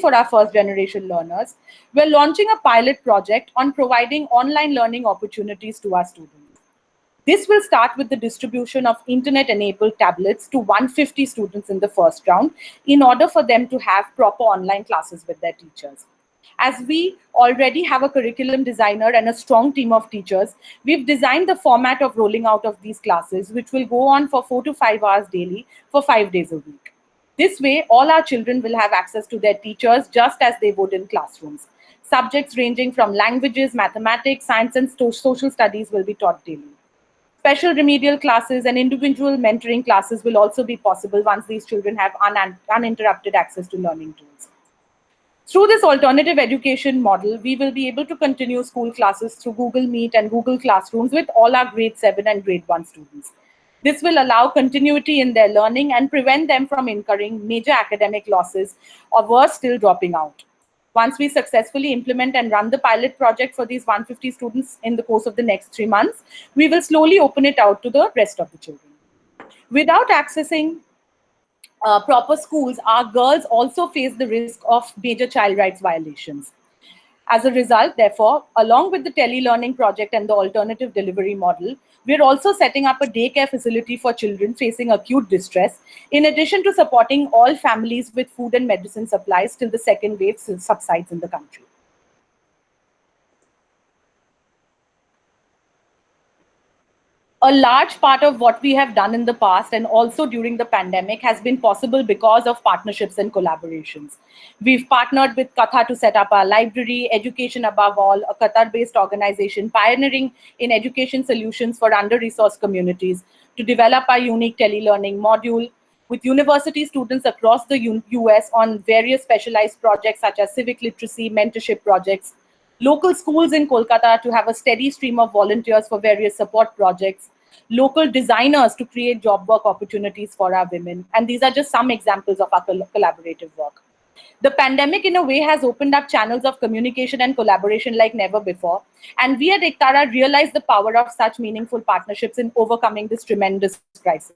for our first generation learners, we're launching a pilot project on providing online learning opportunities to our students. This will start with the distribution of internet-enabled tablets to 150 students in the first round in order for them to have proper online classes with their teachers. As we already have a curriculum designer and a strong team of teachers, we've designed the format of rolling out of these classes, which will go on for 4 to 5 hours daily for 5 days a week. This way, all our children will have access to their teachers just as they would in classrooms. Subjects ranging from languages, mathematics, science, and social studies will be taught daily. Special remedial classes and individual mentoring classes will also be possible once these children have uninterrupted access to learning tools. Through this alternative education model, we will be able to continue school classes through Google Meet and Google Classrooms with all our grade 7 and grade 1 students. This will allow continuity in their learning and prevent them from incurring major academic losses or worse still dropping out. Once we successfully implement and run the pilot project for these 150 students in the course of the next 3 months, we will slowly open it out to the rest of the children. Without accessing proper schools, our girls also face the risk of major child rights violations. As a result, therefore, along with the tele-learning project and the alternative delivery model, we're also setting up a daycare facility for children facing acute distress, in addition to supporting all families with food and medicine supplies till the second wave subsides in the country. A large part of what we have done in the past and also during the pandemic has been possible because of partnerships and collaborations. We've partnered with Katha to set up our library, Education Above All, a Qatar-based organization pioneering in education solutions for under-resourced communities, to develop our unique tele-learning module with university students across the US on various specialized projects such as civic literacy, mentorship projects, local schools in Kolkata to have a steady stream of volunteers for various support projects, local designers to create job work opportunities for our women. And these are just some examples of our collaborative work. The pandemic, in a way, has opened up channels of communication and collaboration like never before. And we at Idca realize the power of such meaningful partnerships in overcoming this tremendous crisis.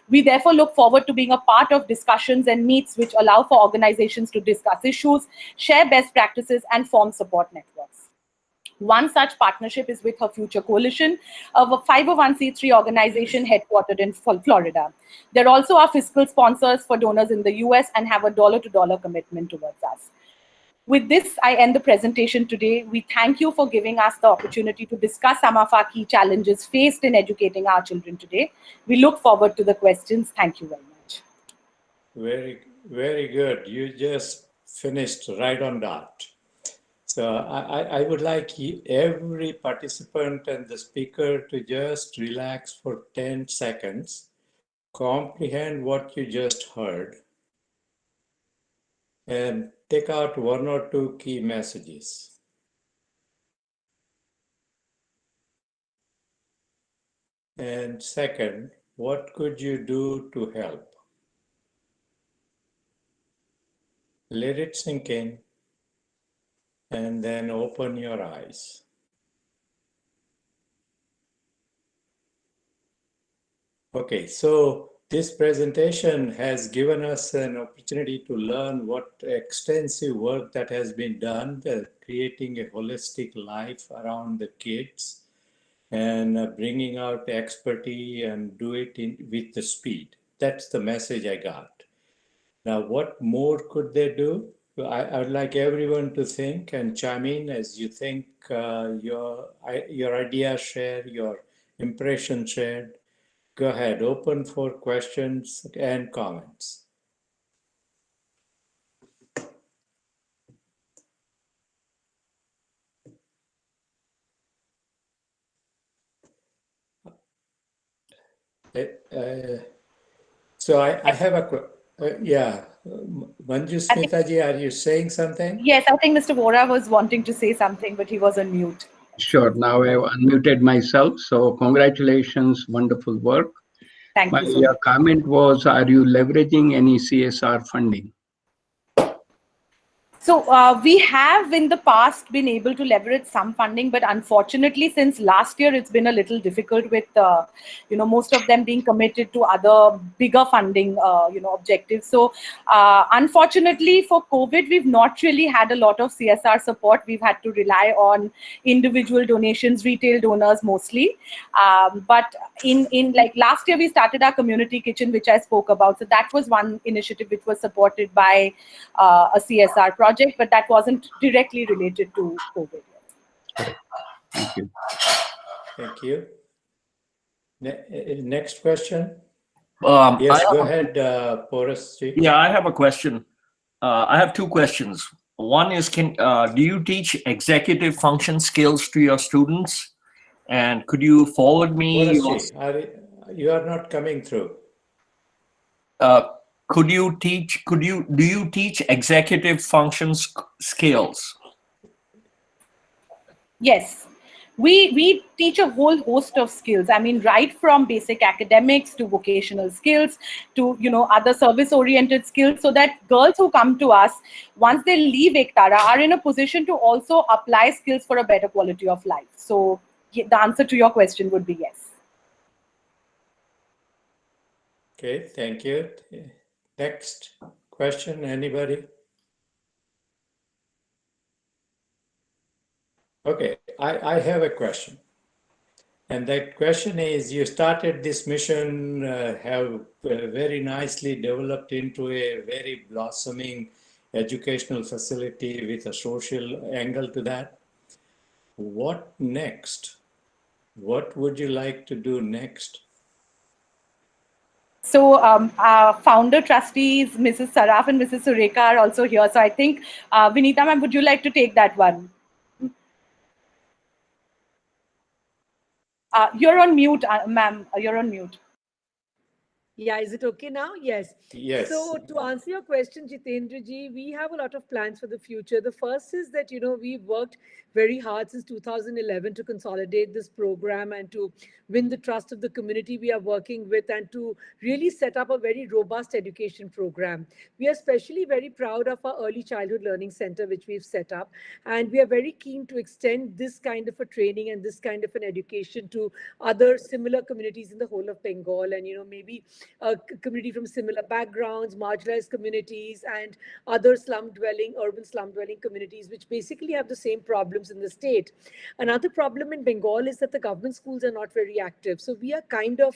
We therefore look forward to being a part of discussions and meets which allow for organizations to discuss issues, share best practices, and form support networks. One such partnership is with Her Future Coalition, a 501c3 organization headquartered in Florida. They're also our fiscal sponsors for donors in the US and have a dollar-to-dollar commitment towards us. With this, I end the presentation today. We thank you for giving us the opportunity to discuss some of our key challenges faced in educating our children today. We look forward to the questions. Thank you very much. Very, very good. You just finished right on dot. So I would like every participant and the speaker to just relax for 10 seconds, comprehend what you just heard, and take out one or two key messages. And second, what could you do to help? Let it sink in, and then open your eyes. Okay, so this presentation has given us an opportunity to learn what extensive work that has been done, creating a holistic life around the kids and bringing out expertise and do it with the speed. That's the message I got. Now, what more could they do? I would like everyone to think and chime in as you think, your idea shared, your impression shared. Go ahead, open for questions and comments. So I have a yeah, Manjusmita ji, are you saying something? Yes, I think Mr. Vora was wanting to say something, but he was on mute. Sure, now I've unmuted myself. So congratulations, wonderful work. Thank you. My comment was, are you leveraging any CSR funding? So we have in the past been able to leverage some funding, but unfortunately, since last year, it's been a little difficult with, most of them being committed to other bigger funding, objectives. So unfortunately for COVID, we've not really had a lot of CSR support. We've had to rely on individual donations, retail donors mostly. But in like last year, we started our community kitchen, which I spoke about. So that was one initiative which was supported by a CSR project, but that wasn't directly related to COVID. Thank you. Thank you. Next question. I Yes, have go a- ahead, Porus. Yeah, I have a question. I have two questions. One is, do you teach executive function skills to your students? And could you forward me your, Porus, you are not coming through. do you teach executive functions skills? Yes. We teach a whole host of skills. I mean, right from basic academics to vocational skills to, other service-oriented skills, so that girls who come to us, once they leave Ektara, are in a position to also apply skills for a better quality of life. So the answer to your question would be yes. Okay, thank you. Next question, anybody? Okay, I have a question. And that question is, you started this mission, have very nicely developed into a very blossoming educational facility with a social angle to that. What next? What would you like to do next? So our founder trustees, Mrs. Saraf and Mrs. Sureka are also here. So I think, Vinita ma'am, would you like to take that one? You're on mute, ma'am. You're on mute. Yeah, is it okay now? Yes. Yes. So to answer your question, Jitendra ji, we have a lot of plans for the future. The first is that, we've worked very hard since 2011 to consolidate this program and to win the trust of the community we are working with and to really set up a very robust education program. We are especially very proud of our early childhood learning center, which we've set up. And we are very keen to extend this kind of a training and this kind of an education to other similar communities in the whole of Bengal and, maybe a community from similar backgrounds, marginalized communities, and other urban slum dwelling communities, which basically have the same problems in the state. Another problem in Bengal is that the government schools are not very active. So we are kind of,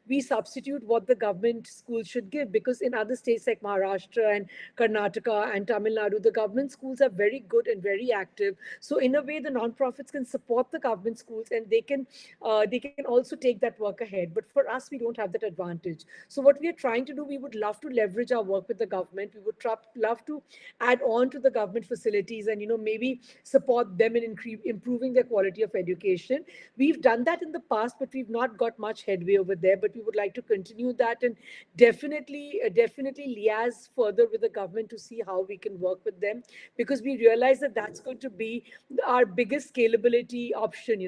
we substitute what the government schools should give, because in other states like Maharashtra and Karnataka and Tamil Nadu, the government schools are very good and very active. So in a way, the nonprofits can support the government schools and they can also take that work ahead. But for us, we don't have that advantage. So what we are trying to do, we would love to leverage our work with the government. We would love to add on to the government facilities and, maybe support them in improving their quality of education. We've done that in the past, but we've not got much headway over there. But we would like to continue that and definitely liaise further with the government to see how we can work with them, because we realize that that's going to be our biggest scalability option,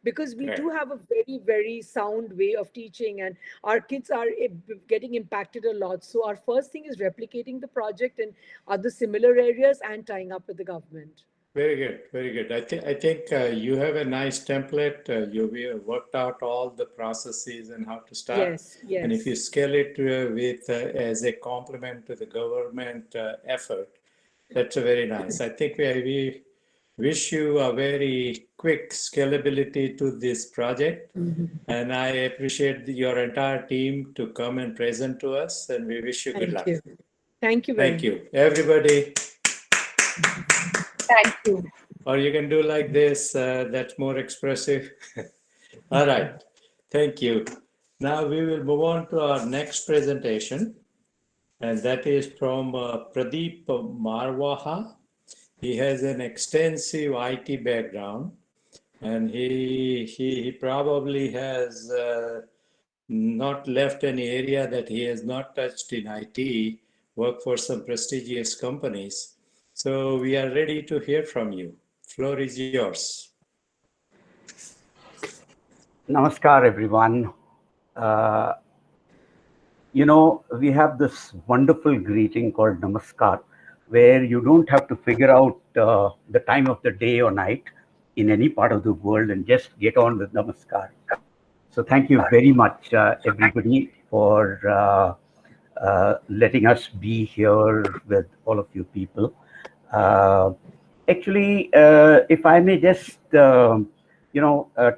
because we do have a very, very sound way of teaching and our kids are getting impacted a lot. So our first thing is replicating the project in other similar areas and tying up with the government. Very good, very good. I think you have a nice template. You worked out all the processes and how to start. Yes, yes. And if you scale it with as a complement to the government effort, that's very nice. I think we wish you a very quick scalability to this project. Mm-hmm. And I appreciate your entire team to come and present to us. And we wish you good luck. Thank you. Thank you very much. Thank you, everybody. Thank you. Or you can do like this, that's more expressive. All right, thank you. Now we will move on to our next presentation, and that is from Pradeep Marwaha. He has an extensive IT background, and he probably has not left any area that he has not touched in IT, worked for some prestigious companies. So we are ready to hear from you. Floor is yours. Namaskar, everyone. We have this wonderful greeting called Namaskar, where you don't have to figure out the time of the day or night in any part of the world and just get on with Namaskar. So thank you very much, everybody, for letting us be here with all of you people. Actually, if I may just,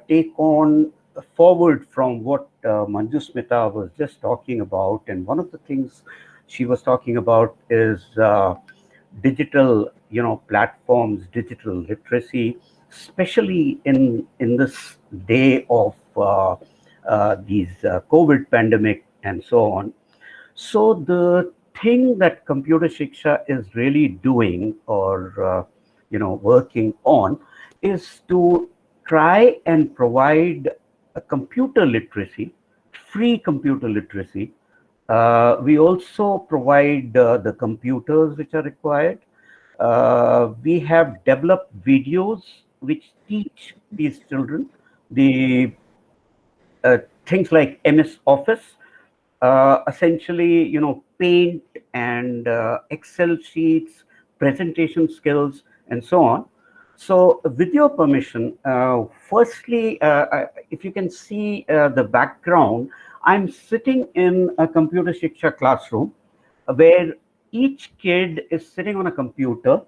take on forward from what Manjusmita was just talking about, and one of the things she was talking about is digital, platforms, digital literacy, especially in this day of these COVID pandemic and so on. So the thing that Computer Shiksha is really doing, or working on, is to try and provide a computer literacy, free computer literacy. We also provide the computers which are required. We have developed videos which teach these children the things like MS Office, essentially, Paint and Excel sheets, presentation skills, and so on. So, with your permission, firstly, if you can see the background, I'm sitting in a Computer Shiksha classroom where each kid is sitting on a computer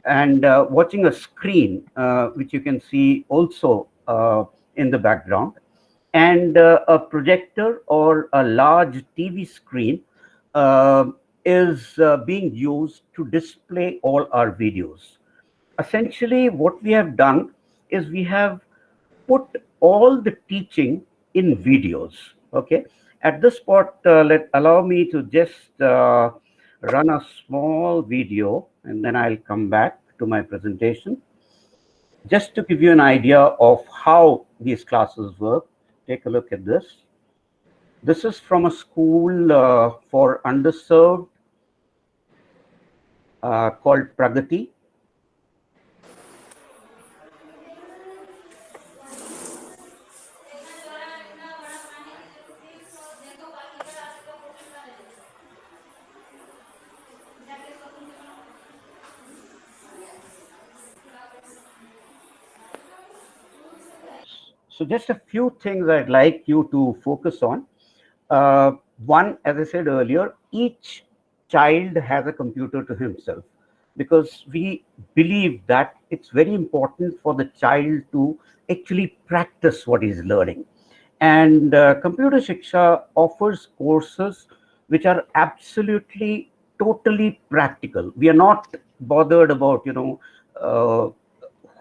and watching a screen, which you can see also in the background, and a projector or a large TV screen uh, is being used to display all our videos. Essentially, what we have done is we have put all the teaching in videos. Okay. At this spot, allow me to just run a small video, and then I'll come back to my presentation. Just to give you an idea of how these classes work, take a look at this. This is from a school for underserved called Pragati. So just a few things I'd like you to focus on. One, as I said earlier, each child has a computer to himself, because we believe that it's very important for the child to actually practice what he's learning. And Computer Shiksha offers courses which are absolutely, totally practical. We are not bothered about, uh,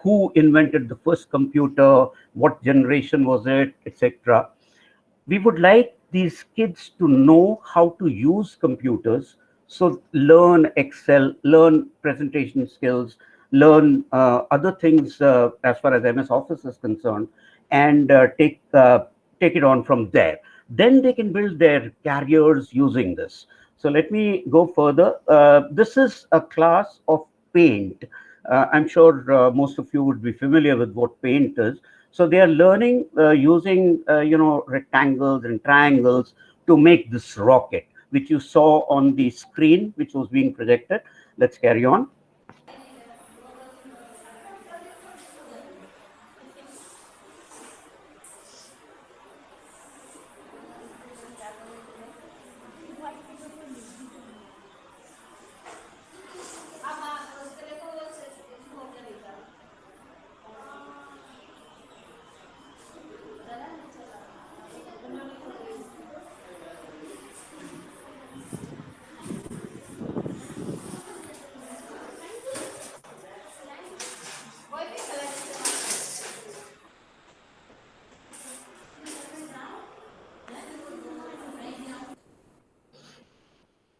who invented the first computer, what generation was it, etc. We would like these kids to know how to use computers. So learn Excel, learn presentation skills, learn other things as far as MS Office is concerned, and take it on from there. Then they can build their careers using this. So let me go further. This is a class of Paint. I'm sure most of you would be familiar with what Paint is. So they are learning using rectangles and triangles to make this rocket, which you saw on the screen, which was being projected. Let's carry on.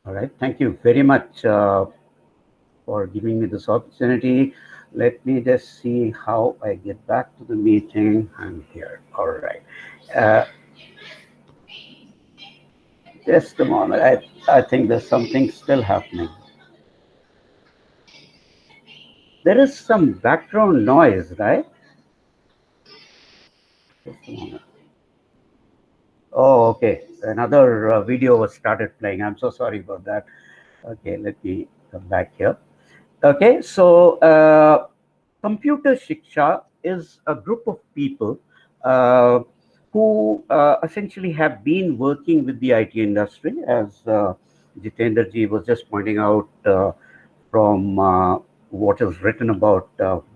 All right. Thank you very much for giving me this opportunity. Let me just see how I get back to the meeting. I'm here. All right. Uh, just a moment. I think there's something still happening. There is some background noise, right? Just a moment. Oh, okay. Another video was started playing. I'm so sorry about that. Okay, let me come back here. Okay, so Computer Shiksha is a group of people who essentially have been working with the IT industry, as Jitendra ji was just pointing out from what is written about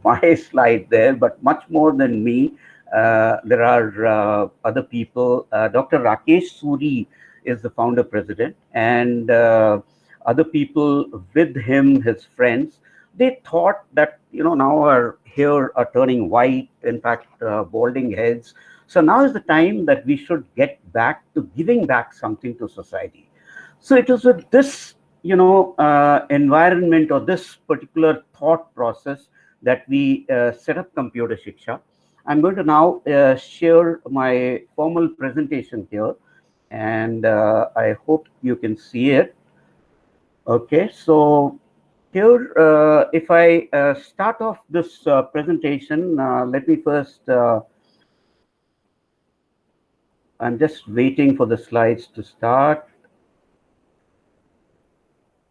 my slide there, but much more than me. There are other people. Dr. Rakesh Suri is the founder president, and other people with him, his friends. They thought that, now our hair are turning white, in fact, balding heads. So now is the time that we should get back to giving back something to society. So it was with this, environment or this particular thought process that we set up Computer Shiksha. I'm going to now share my formal presentation here, and I hope you can see it. Okay, so here, if I start off this presentation, let me first, I'm just waiting for the slides to start.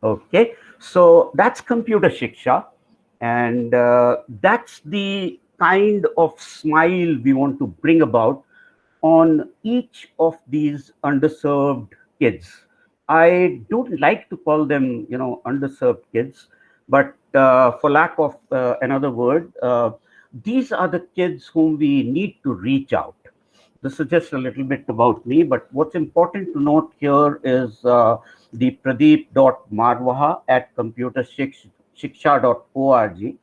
Okay, so that's Computer Shiksha, and that's the kind of smile we want to bring about on each of these underserved kids. I don't like to call them, underserved kids, but for lack of another word, these are the kids whom we need to reach out. This is just a little bit about me, but what's important to note here is the Pradeep.Marwaha at computershiksha.org.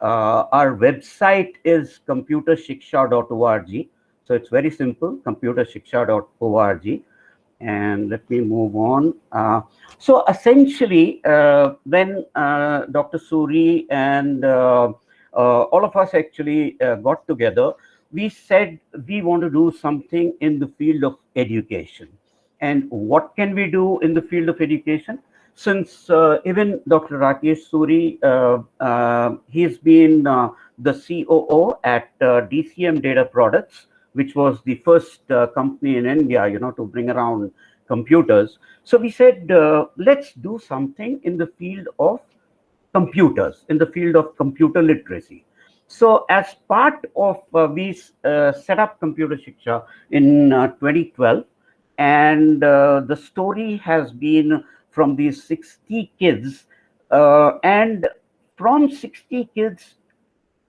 Our website is computershiksha.org. So it's very simple, computershiksha.org. And let me move on. So essentially, when Dr. Suri and all of us actually got together, we said we want to do something in the field of education. And what can we do in the field of education? Since even Dr. Rakesh Suri, he's been the COO at DCM Data Products, which was the first company in India, to bring around computers. So we said, let's do something in the field of computers, in the field of computer literacy. So as part of, we set up Computer Shiksha in 2012, and the story has been from these 60 kids, and from 60 kids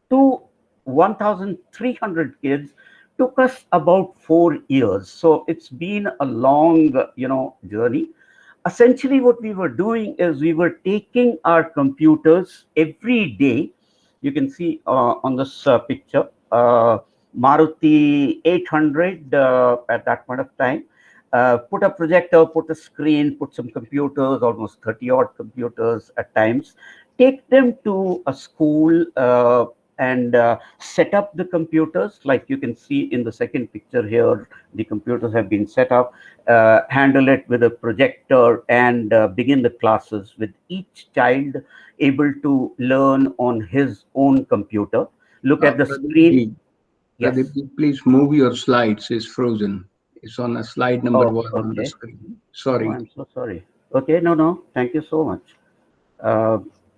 to 1,300 kids took us about 4 years. So it's been a long, journey. Essentially, what we were doing is we were taking our computers every day. You can see on this picture, Maruti 800 at that point of time. Put a projector, put a screen, put some computers, almost 30 odd computers at times, take them to a school and set up the computers. Like you can see in the second picture here, the computers have been set up, handle it with a projector, and begin the classes with each child able to learn on his own computer. Look at the screen. Yes. Pradeep, please move your slides. It's frozen. It's on a slide number 1 on the screen. Sorry. Oh, I'm so sorry. Okay, no. Thank you so much.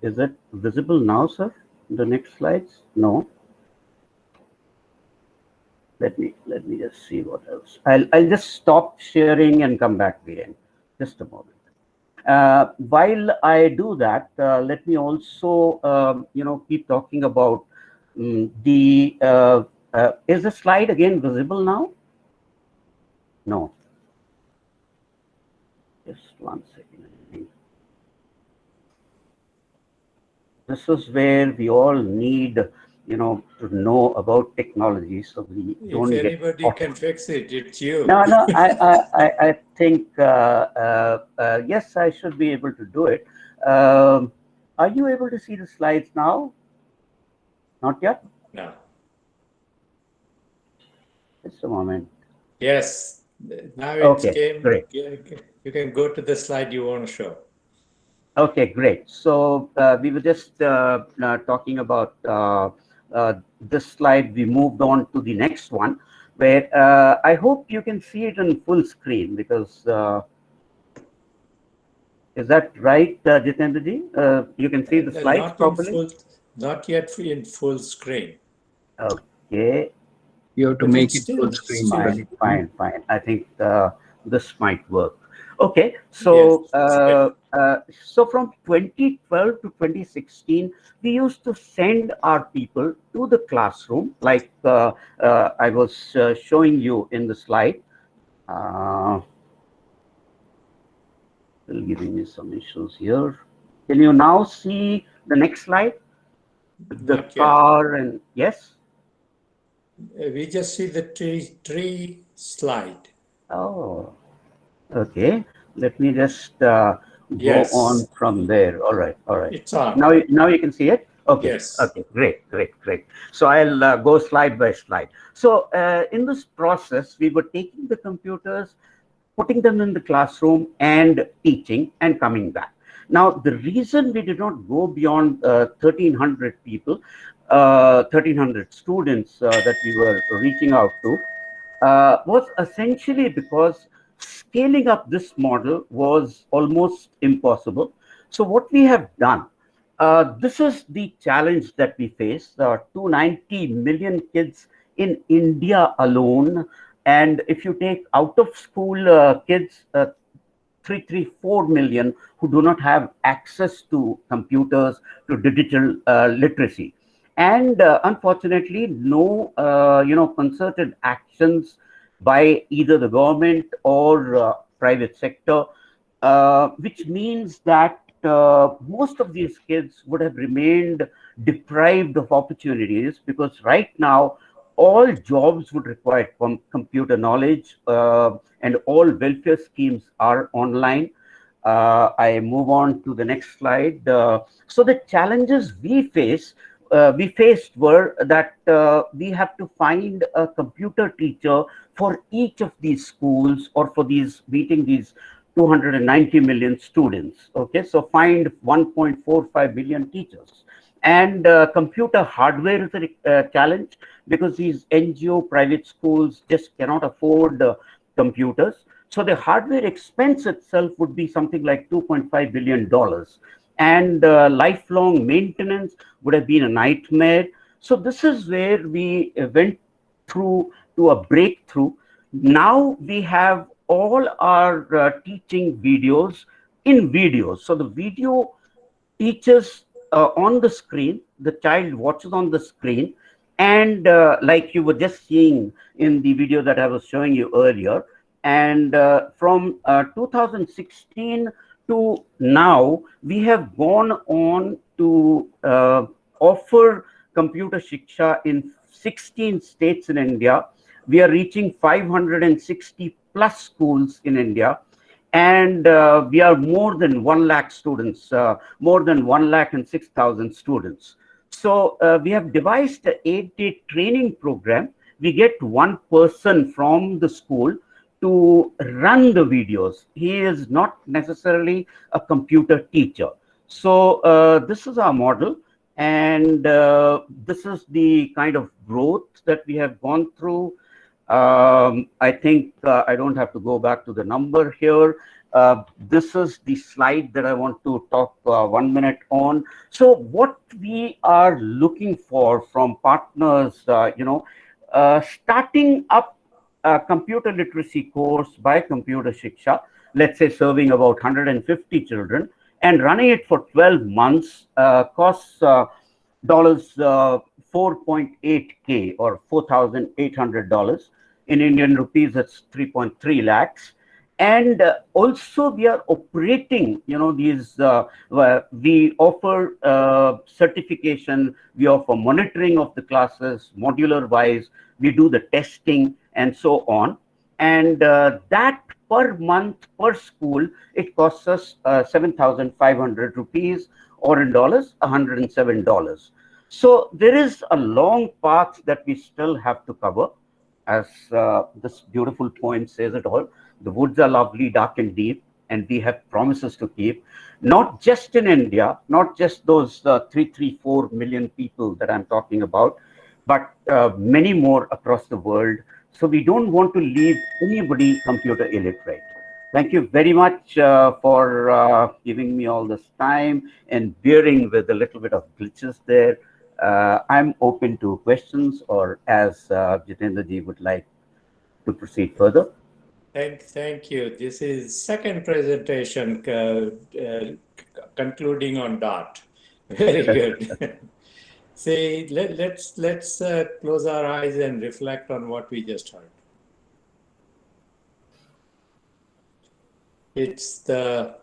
Is it visible now, sir? The next slides? No. Let me just see what else. I'll just stop sharing and come back again. Just a moment. While I do that, let me also keep talking about the. Is the slide again visible now? No. Just 1 second. This is where we all need, to know about technology, so we don't get. If anybody can fix it, it's you. No. I think yes, I should be able to do it. Are you able to see the slides now? Not yet. No. Just a moment. Yes. Now it came. Great. You can go to the slide you want to show. Okay, great. So we were just talking about this slide. We moved on to the next one, where I hope you can see it in full screen, because Is that right, Jitendraji? You can see the slides Not in properly? full, not yet in full screen. Okay, You have to But make it's it still, full screen, fine, Pradeep. fine. I think this might work. Okay, yes, so it's better. so from 2012 to 2016, we used to send our people to the classroom, like I was showing you in the slide. Still giving me some issues here. Can you now see the next slide? The Not yet. car and yes. We just see the tree slide. Oh, okay. Let me just go on Yes, from there. All right, all right. it's on. Now you can see it. Okay, Yes. okay, great. So I'll go slide by slide. So in this process, we were taking the computers, putting them in the classroom and teaching and coming back. Now, the reason we did not go beyond 1,300 people, 1,300 students that we were reaching out to, was essentially because scaling up this model was almost impossible. So what we have done, this is the challenge that we face. 290 million kids in India alone, and if you take out of school kids, 334 million who do not have access to computers, to digital literacy. And unfortunately, no concerted actions by either the government or private sector, which means that most of these kids would have remained deprived of opportunities, because right now all jobs would require computer knowledge, and all welfare schemes are online. I move on to the next slide. So the challenges we faced were that we have to find a computer teacher for each of these schools, or for these meeting these 290 million students. Okay, so find 1.45 billion teachers. And computer hardware is a challenge, because these NGO private schools just cannot afford computers. So the hardware expense itself would be something like $2.5 billion. And lifelong maintenance would have been a nightmare. So this is where we went through to a breakthrough. Now we have all our teaching videos in videos. So the video teaches on the screen, the child watches on the screen, and like you were just seeing in the video that I was showing you earlier. And from 2016 to now, we have gone on to offer computer shiksha in 16 states in India. We are reaching 560 plus schools in India, and we are more than 1 lakh students, more than 1 lakh and 6,000 students. So we have devised an 8-day training program. We get one person from the school to run the videos. He is not necessarily a computer teacher. So this is our model, and this is the kind of growth that we have gone through. I think I don't have to go back to the number here. This is the slide that I want to talk 1 minute on. So what we are looking for from partners, starting up a computer literacy course by Computer Shiksha, let's say serving about 150 children, and running it for 12 months costs dollars 4.8K, or $4,800. In Indian rupees, that's 3.3 lakhs. And also we are operating, these, we offer certification, we offer monitoring of the classes, modular wise, we do the testing and so on. And that per month, per school, it costs us 7,500 rupees, or in dollars, $107. So there is a long path that we still have to cover. As this beautiful poem says it all, the woods are lovely, dark and deep, and we have promises to keep, not just in India, not just those 334 million people that I'm talking about, but many more across the world. So we don't want to leave anybody computer illiterate. Thank you very much for giving me all this time and bearing with a little bit of glitches there. I'm open to questions, or as Jitendra ji would like to proceed further. Thank you. This is second presentation concluding on dot. Very good. See, let's close our eyes and reflect on what we just heard. It's the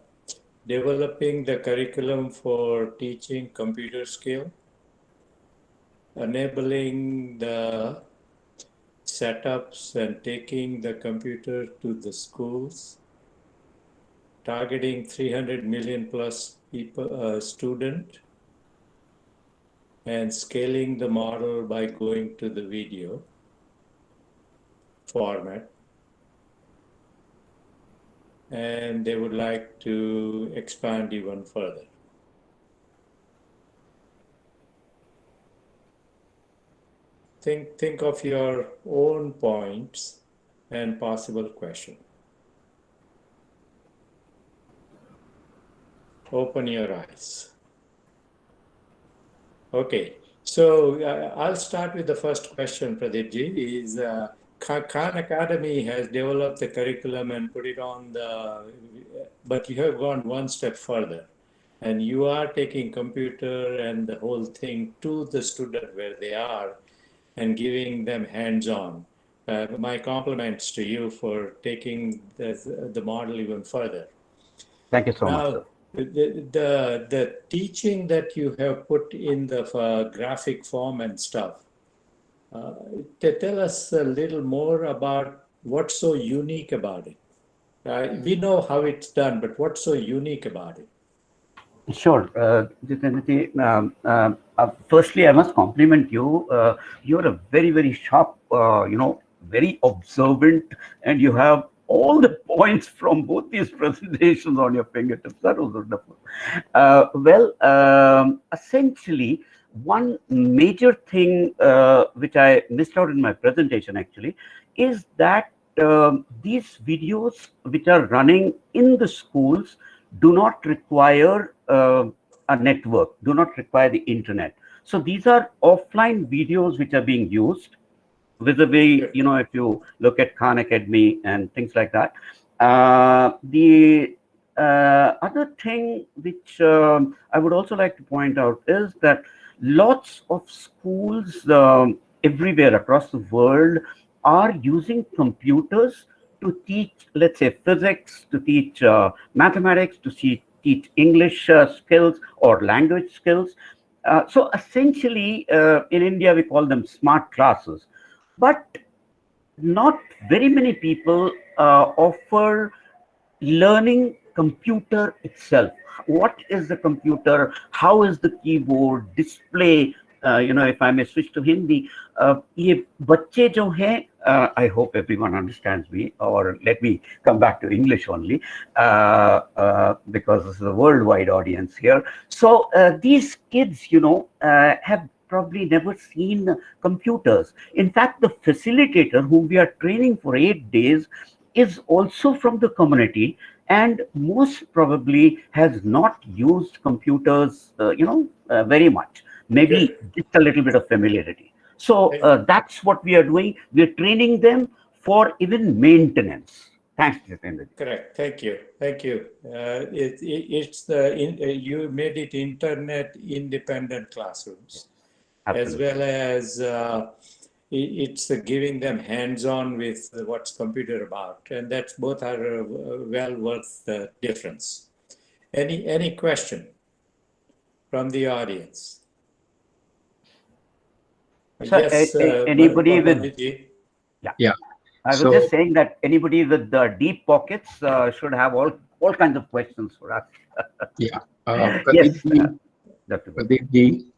developing the curriculum for teaching computer skill, enabling the setups and taking the computer to the schools, targeting 300 million plus people, student, and scaling the model by going to the video format. And they would like to expand even further. Think of your own points and possible question. Open your eyes. Okay, so I'll start with the first question, Pradeep ji. Is Khan Academy has developed the curriculum and put it on the, but you have gone one step further, and you are taking computer and the whole thing to the student where they are and giving them hands-on. My compliments to you for taking the model even further. Thank you so much, sir. The teaching that you have put in the graphic form and stuff, tell us a little more about what's so unique about it. We know how it's done, but what's so unique about it? Sure. Firstly, I must compliment you. You're a very, very sharp, very observant, and you have all the points from both these presentations on your fingertips. That was wonderful. Essentially, one major thing which I missed out in my presentation actually is that these videos which are running in the schools do not require a network, do not require the internet. So these are offline videos which are being used vis-a-vis, if you look at Khan Academy and things like that. The other thing which I would also like to point out is that lots of schools everywhere across the world are using computers to teach, let's say, physics, to teach mathematics, to teach English skills or language skills. So essentially, in India, we call them smart classes. But not very many people offer learning computer itself. What is the computer? How is the keyboard, display? If I may switch to Hindi, ये बच्चे जो हैं, I hope everyone understands me, or let me come back to English only, because this is a worldwide audience here. So these kids, have probably never seen computers. In fact, the facilitator whom we are training for 8 days is also from the community, and most probably has not used computers, very much. Maybe just a little bit of familiarity. So that's what we are doing. We are training them for even maintenance. Thanks, Jitendra. Correct. Thank you. Thank you. You made it internet independent classrooms. Absolutely. As well as it's giving them hands-on with what's computer about, and that's both are well worth the difference. Any question from the audience? So, yes, anybody with yeah. I was just saying that anybody with deep pockets should have all kinds of questions for us. Yeah. Yes, Pradeep ji,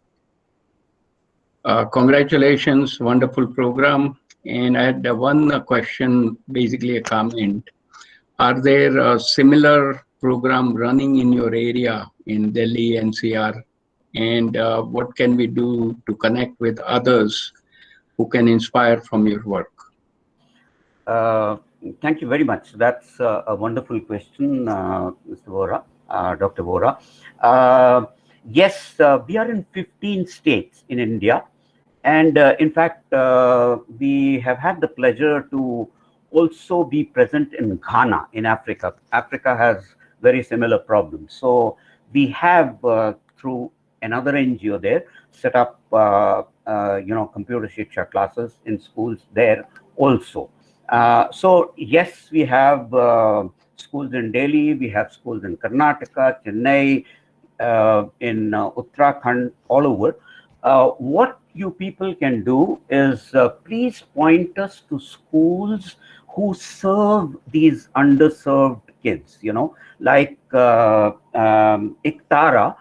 congratulations, wonderful program. And I had one question, basically a comment. Are there a similar program running in your area in Delhi NCR? And what can we do to connect with others who can inspire from your work? Thank you very much. That's a wonderful question, Mr. Vora, Dr. Vora. Yes, we are in 15 states in India. And in fact, we have had the pleasure to also be present in Ghana in Africa. Africa has very similar problems. So we have, through another NGO there, set up, computer Shiksha classes in schools there also. So yes, we have schools in Delhi, we have schools in Karnataka, Chennai, in Uttarakhand, all over. What you people can do is please point us to schools who serve these underserved kids, like Iktara,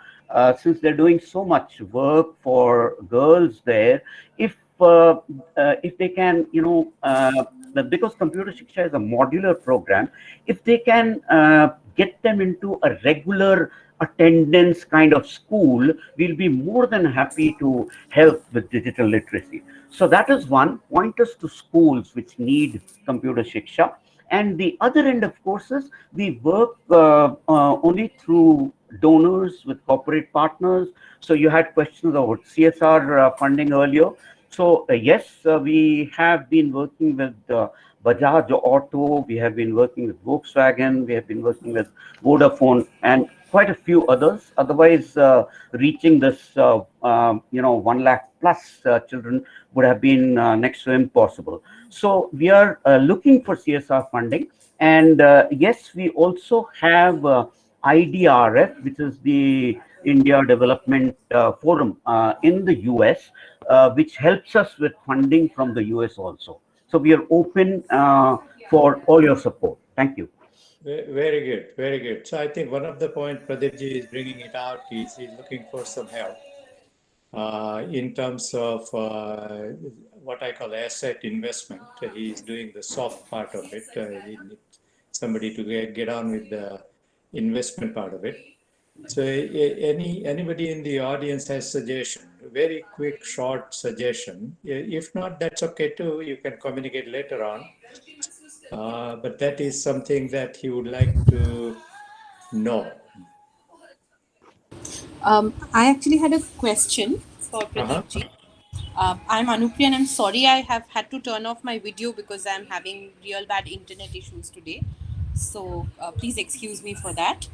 since they're doing so much work for girls there, if they can, because Computer Shiksha is a modular program, if they can get them into a regular attendance kind of school, we'll be more than happy to help with digital literacy. So that is one. Point us to schools which need Computer Shiksha. And the other end of courses, we work only through donors with corporate partners. So you had questions about CSR funding earlier. So yes, we have been working with Bajaj Auto, we have been working with Volkswagen, we have been working with Vodafone, and quite a few others. Otherwise, reaching this, 1 lakh plus children would have been next to impossible. So we are looking for CSR funding. And yes, we also have IDRF, which is the India Development Forum in the US, which helps us with funding from the US also. So we are open for all your support. Thank you. Very good, very good. So I think one of the points Pradeepji is bringing it out is he's looking for some help in terms of what I call asset investment. He's doing the soft part of it. He needs somebody to get on with the investment part of it. So anybody in the audience has suggestion, very quick, short suggestion. If not, that's okay too. You can communicate later on. But that is something that he would like to know. I actually had a question for Pradeep ji. I'm Anupriya and I'm sorry I have had to turn off my video because I'm having real bad internet issues today. So please excuse me for that.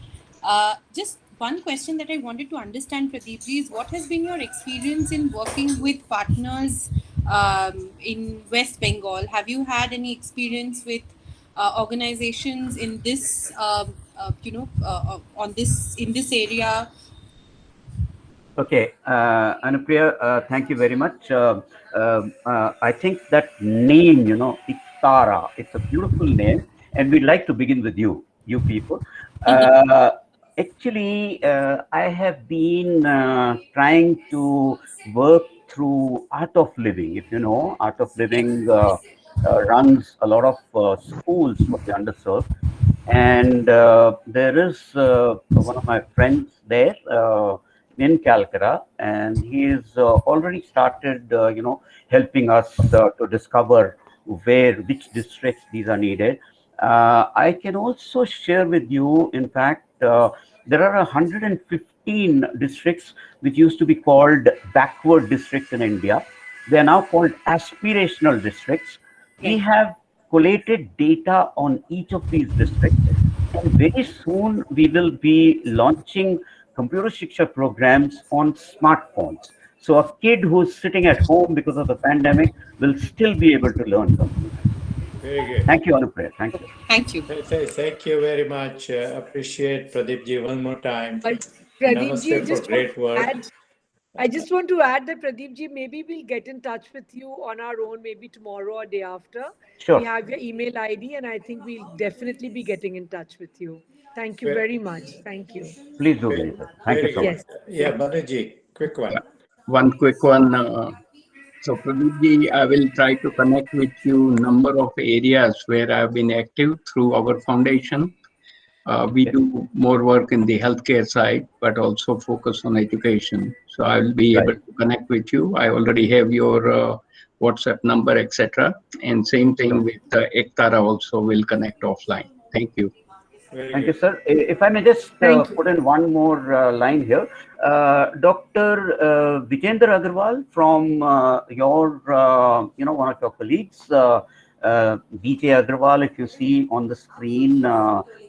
Just one question that I wanted to understand, Pradeep ji, is what has been your experience in working with partners in West Bengal? Have you had any experience with organizations in this, in this area? Okay, Anupriya, thank you very much. I think that name, Iktara, it's a beautiful name, and we'd like to begin with you people. Actually, I have been trying to work through Art of Living. If you know, Art of Living runs a lot of schools for the underserved. And there is one of my friends there in Calcutta, and he's already started, helping us to discover which districts these are needed. I can also share with you, in fact, there are 115 districts which used to be called backward districts in India. They are now called aspirational districts. We have collated data on each of these districts, and very soon we will be launching Computer Shiksha programs on smartphones. So a kid who's sitting at home because of the pandemic will still be able to learn computers. Very good. Thank you, Anupriya. Thank you. Thank you. Thank you very much. Appreciate Pradeep ji one more time. Pradeep ji, Namaste for great work. I just want to add that Pradeep ji, maybe we'll get in touch with you on our own, maybe tomorrow or day after. Sure. We have your email ID, and I think we'll definitely be getting in touch with you. Thank you very much. Thank you. Please do, Vinita. Thank you so much. Yeah, Banuji, quick one. One quick one. So Pradeep ji, I will try to connect with you number of areas where I've been active through our foundation. We do more work in the healthcare side, but also focus on education. So I'll be able to connect with you. I already have your WhatsApp number, etc. And same thing with Ektara also will connect offline. Thank you. Thank you, sir. If I may just put in one more line here. Dr. Vijendra Agarwal from your, one of your colleagues, Vijay Agarwal, if you see on the screen,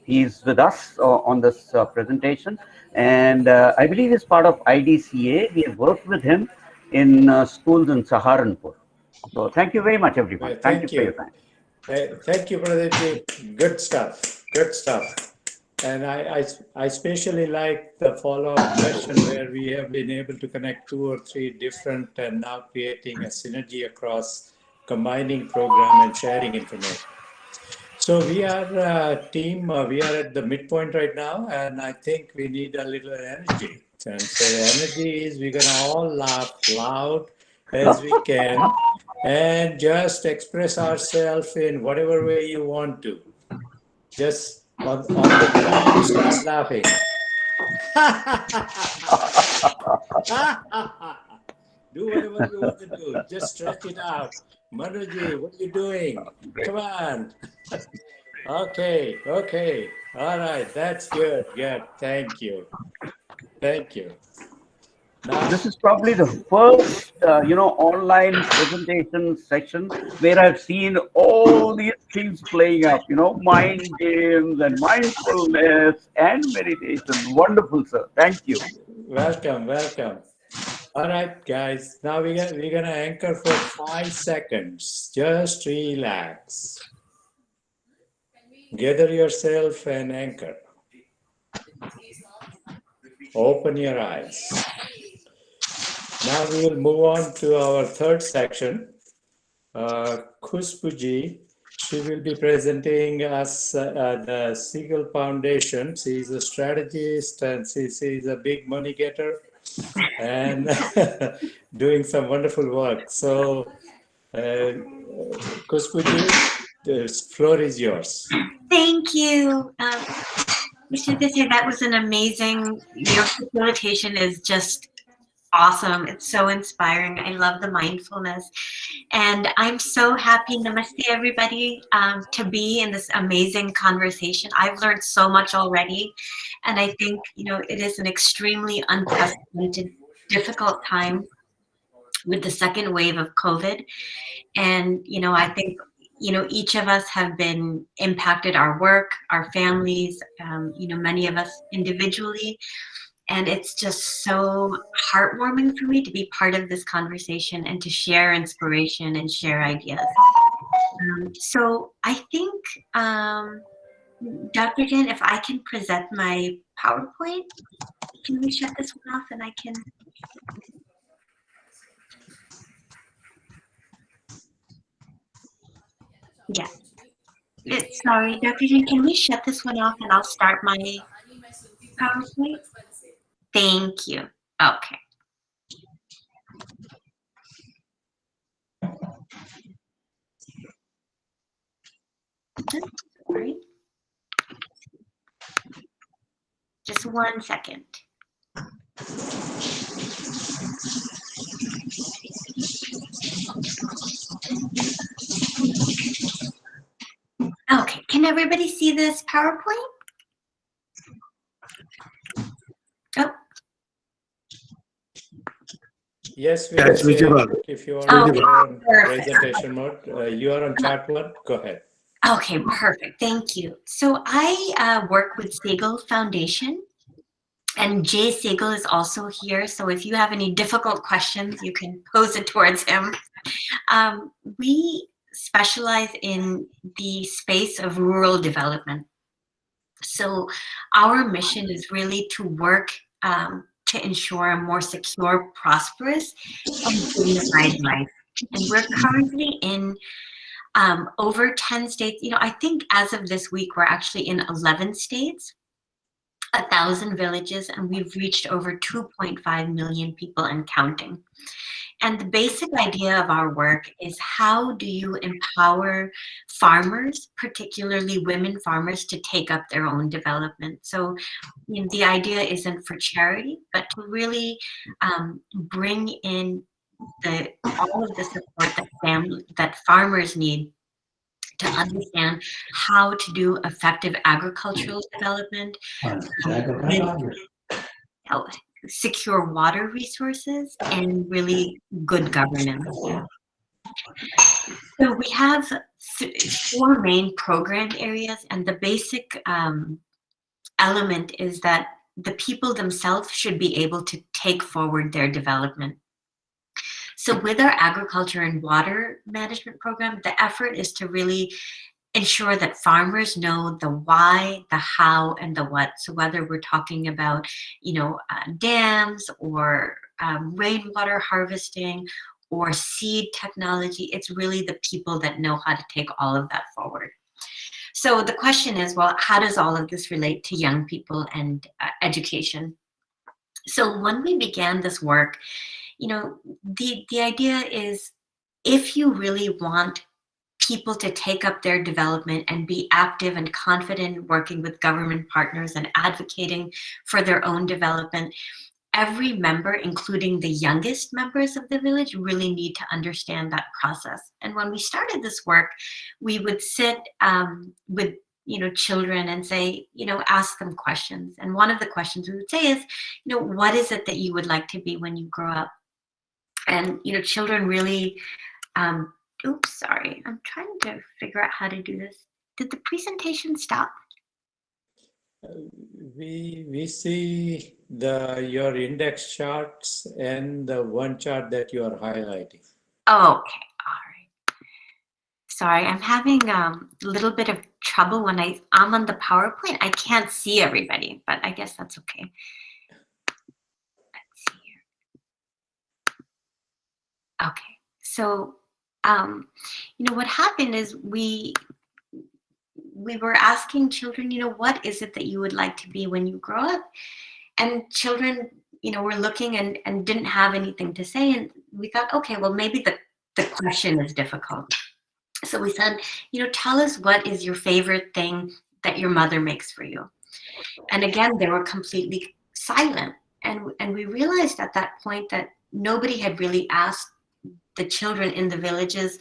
he's with us on this presentation. And I believe he's part of IDCA. We have worked with him in schools in Saharanpur. So thank you very much, everyone. Thank you for your time. Thank you, Pradeep. Good stuff. Good stuff. And I especially like the follow-up question where we have been able to connect 2 or 3 different and now creating a synergy across combining program and sharing information. So we are a team, we are at the midpoint right now, and I think we need a little energy. And so the energy is we're gonna all laugh loud as we can and just express ourselves in whatever way you want to. Just on the ground, start laughing. Do whatever you want to do. Just stretch it out. Manuji, what are you doing? Come on. Okay. All right. That's good. Good. Thank you. Thank you. Now, this is probably the first, online presentation section where I've seen all these things playing up, mind games and mindfulness and meditation. Wonderful, sir. Thank you. welcome. All right, guys. Now we're gonna anchor for 5 seconds. Just relax. Gather yourself and anchor. Open your eyes. Now we will move on to our third section. Khushbu, she will be presenting us the Sehgal Foundation. She is a strategist and she is a big money getter and doing some wonderful work. So, Khushbu, the floor is yours. Thank you. That was an amazing, your facilitation is just awesome. It's so inspiring. I love the mindfulness. And I'm so happy, namaste everybody, to be in this amazing conversation. I've learned so much already. And I think, it is an extremely unprecedented, difficult time with the second wave of COVID. And, I think, each of us have been impacted, our work, our families, many of us individually. And it's just so heartwarming for me to be part of this conversation and to share inspiration and share ideas. So I think, Dr. Jen, if I can present my PowerPoint, can we shut this one off and I can... Yeah. Sorry, Dr. Jen, can we shut this one off and I'll start my PowerPoint? Thank you. Okay. Sorry. Just 1 second. Okay, can everybody see this PowerPoint? Oh. Yes, we can see it. If you are on presentation mode, you are on chart mode, go ahead. Okay, perfect. Thank you. So I work with Sehgal Foundation, and Jay Sehgal is also here. So if you have any difficult questions, you can pose it towards him. We specialize in the space of rural development. So our mission is really to work to ensure a more secure, prosperous, and dignified life. And we're currently in over 10 states. I think as of this week, we're actually in 11 states, 1,000 villages, and we've reached over 2.5 million people and counting. And the basic idea of our work is how do you empower farmers, particularly women farmers, to take up their own development. So the idea isn't for charity, but to really bring in all of the support that farmers need to understand how to do effective agricultural development, secure water resources, and really good governance. So we have 4 main program areas, and the basic element is that the people themselves should be able to take forward their development. So with our agriculture and water management program, the effort is to really ensure that farmers know the why, the how, and the what. So whether we're talking about, dams or rainwater harvesting or seed technology, it's really the people that know how to take all of that forward. So the question is, well, how does all of this relate to young people and education? So when we began this work, the idea is, if you really want people to take up their development and be active and confident working with government partners and advocating for their own development, every member, including the youngest members of the village, really need to understand that process. And when we started this work, we would sit with children and say, ask them questions. And one of the questions we would say is, what is it that you would like to be when you grow up? And children really oops, sorry, I'm trying to figure out how to do this. Did the presentation stop? We see your index charts and the one chart that you are highlighting. Oh, okay, all right. Sorry, I'm having a little bit of trouble when I'm on the PowerPoint. I can't see everybody, but I guess that's okay. Let's see here. Okay, so what happened is we were asking children, what is it that you would like to be when you grow up? And children, were looking and didn't have anything to say. And we thought, okay, well, maybe the question is difficult. So we said, tell us what is your favorite thing that your mother makes for you. And again, they were completely silent. And we realized at that point that nobody had really asked the children in the villages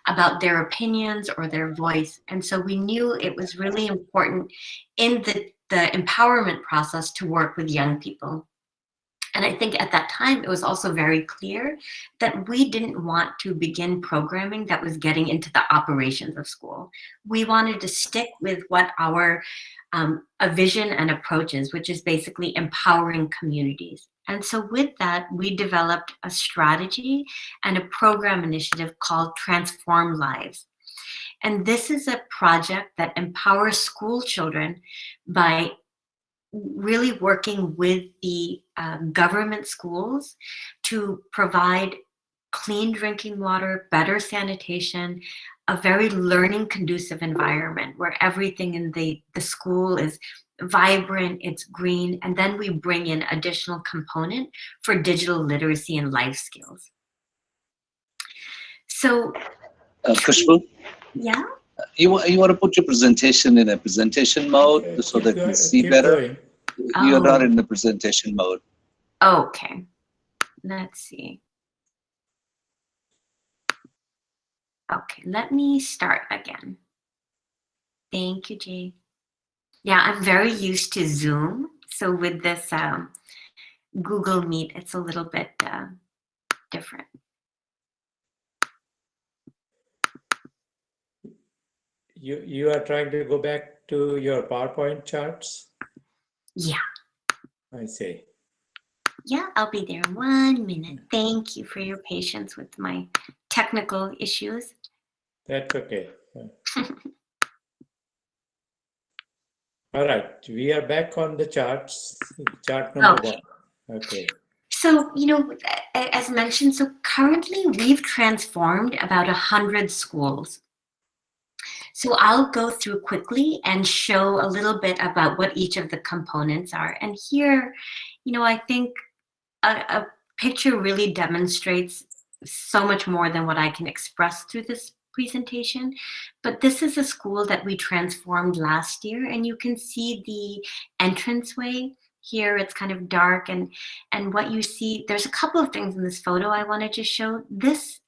about their opinions or their voice. And so we knew it was really important in the empowerment process to work with young people. And I think at that time, it was also very clear that we didn't want to begin programming that was getting into the operations of school. We wanted to stick with what our a vision and approach is, which is basically empowering communities. And so with that, we developed a strategy and a program initiative called Transform Lives. And this is a project that empowers school children by really working with the government schools to provide clean drinking water, better sanitation, a very learning conducive environment where everything in the school is vibrant, it's green, and then we bring in additional component for digital literacy and life skills. So, Khushbu? Yeah? You want to put your presentation in a presentation mode so that you can see better? You're not in the presentation mode. Okay. Let's see. Okay, let me start again. Thank you, Jay. Yeah, I'm very used to Zoom. So with this Google Meet, it's a little bit different. You are trying to go back to your PowerPoint charts? Yeah. I see. Yeah, I'll be there in 1 minute. Thank you for your patience with my technical issues. That's okay. All right, we are back on the charts. Chart number 1. Okay. So, as mentioned, so currently we've transformed about 100 schools. So I'll go through quickly and show a little bit about what each of the components are. And here, I think a picture really demonstrates so much more than what I can express through this presentation. But this is a school that we transformed last year, and you can see the entranceway here. It's kind of dark, and what you see, there's a couple of things in this photo I wanted to show. This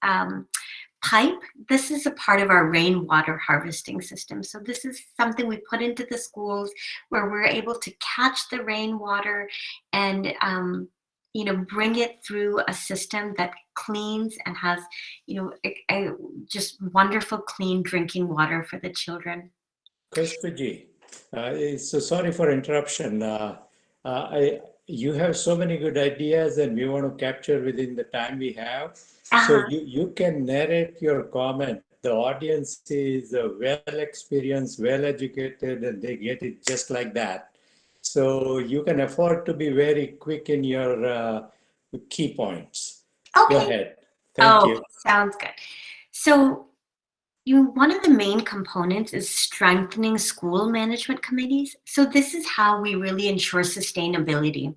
pipe, this is a part of our rainwater harvesting system. So this is something we put into the schools where we're able to catch the rainwater and bring it through a system that cleans and has a just wonderful clean drinking water for the children. Khushbu, so sorry for interruption. You have so many good ideas and we want to capture within the time we have. So you can narrate your comment. The audience is well experienced, well educated, and they get it just like that. So you can afford to be very quick in your key points. Okay. Go ahead. Thank you. Sounds good. So one of the main components is strengthening school management committees. So this is how we really ensure sustainability.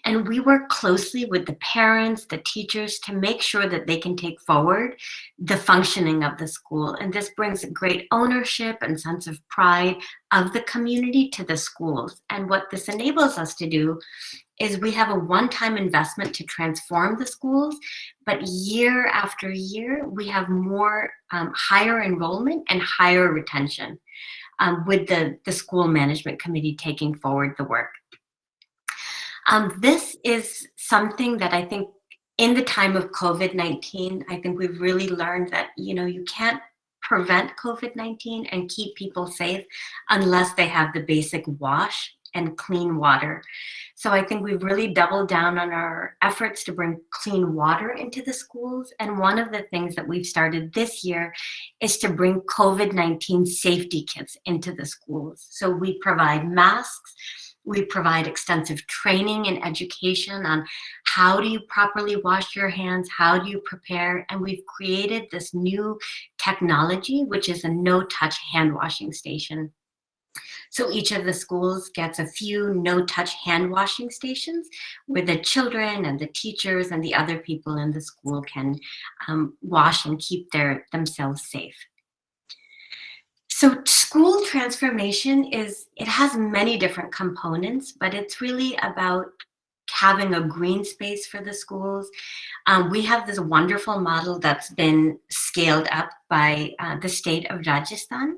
And we work closely with the parents, the teachers, to make sure that they can take forward the functioning of the school. And this brings great ownership and sense of pride of the community to the schools. And what this enables us to do is we have a one-time investment to transform the schools, but year after year, we have more higher enrollment and higher retention with the school management committee taking forward the work. This is something that I think in the time of COVID-19, I think we've really learned that, you can't prevent COVID-19 and keep people safe unless they have the basic wash and clean water. So I think we've really doubled down on our efforts to bring clean water into the schools. And one of the things that we've started this year is to bring COVID-19 safety kits into the schools. So we provide masks. We provide extensive training and education on how do you properly wash your hands, how do you prepare, and we've created this new technology, which is a no-touch hand washing station. So each of the schools gets a few no-touch hand washing stations where the children and the teachers and the other people in the school can wash and keep themselves safe. So school transformation it has many different components, but it's really about having a green space for the schools. We have this wonderful model that's been scaled up by the state of Rajasthan.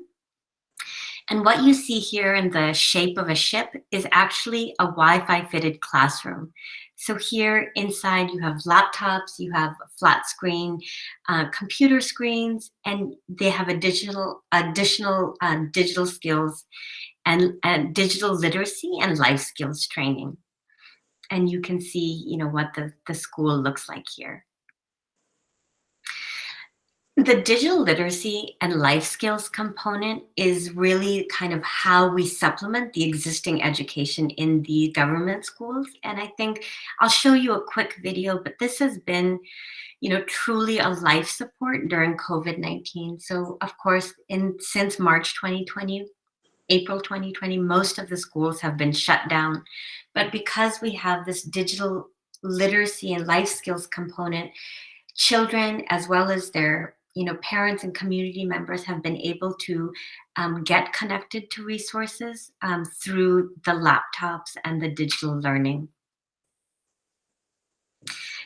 And what you see here in the shape of a ship is actually a Wi-Fi fitted classroom. So here inside you have laptops, you have a flat screen, computer screens, and they have additional digital skills and digital literacy and life skills training. And you can see, what the school looks like here. The digital literacy and life skills component is really kind of how we supplement the existing education in the government schools. And I think I'll show you a quick video, but this has been, truly a life support during COVID-19. So of course, since March 2020, April 2020, most of the schools have been shut down. But because we have this digital literacy and life skills component, children as well as their parents and community members have been able to get connected to resources through the laptops and the digital learning.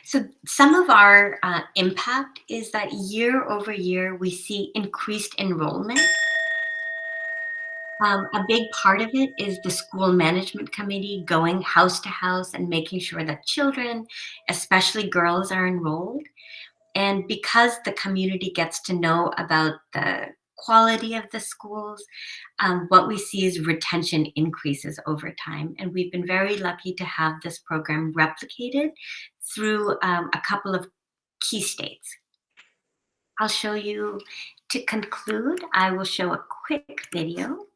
So some of our impact is that year over year, we see increased enrollment. A big part of it is the school management committee going house to house and making sure that children, especially girls, are enrolled. And because the community gets to know about the quality of the schools, what we see is retention increases over time. And we've been very lucky to have this program replicated through a couple of key states. I'll show you, to conclude, I will show a quick video.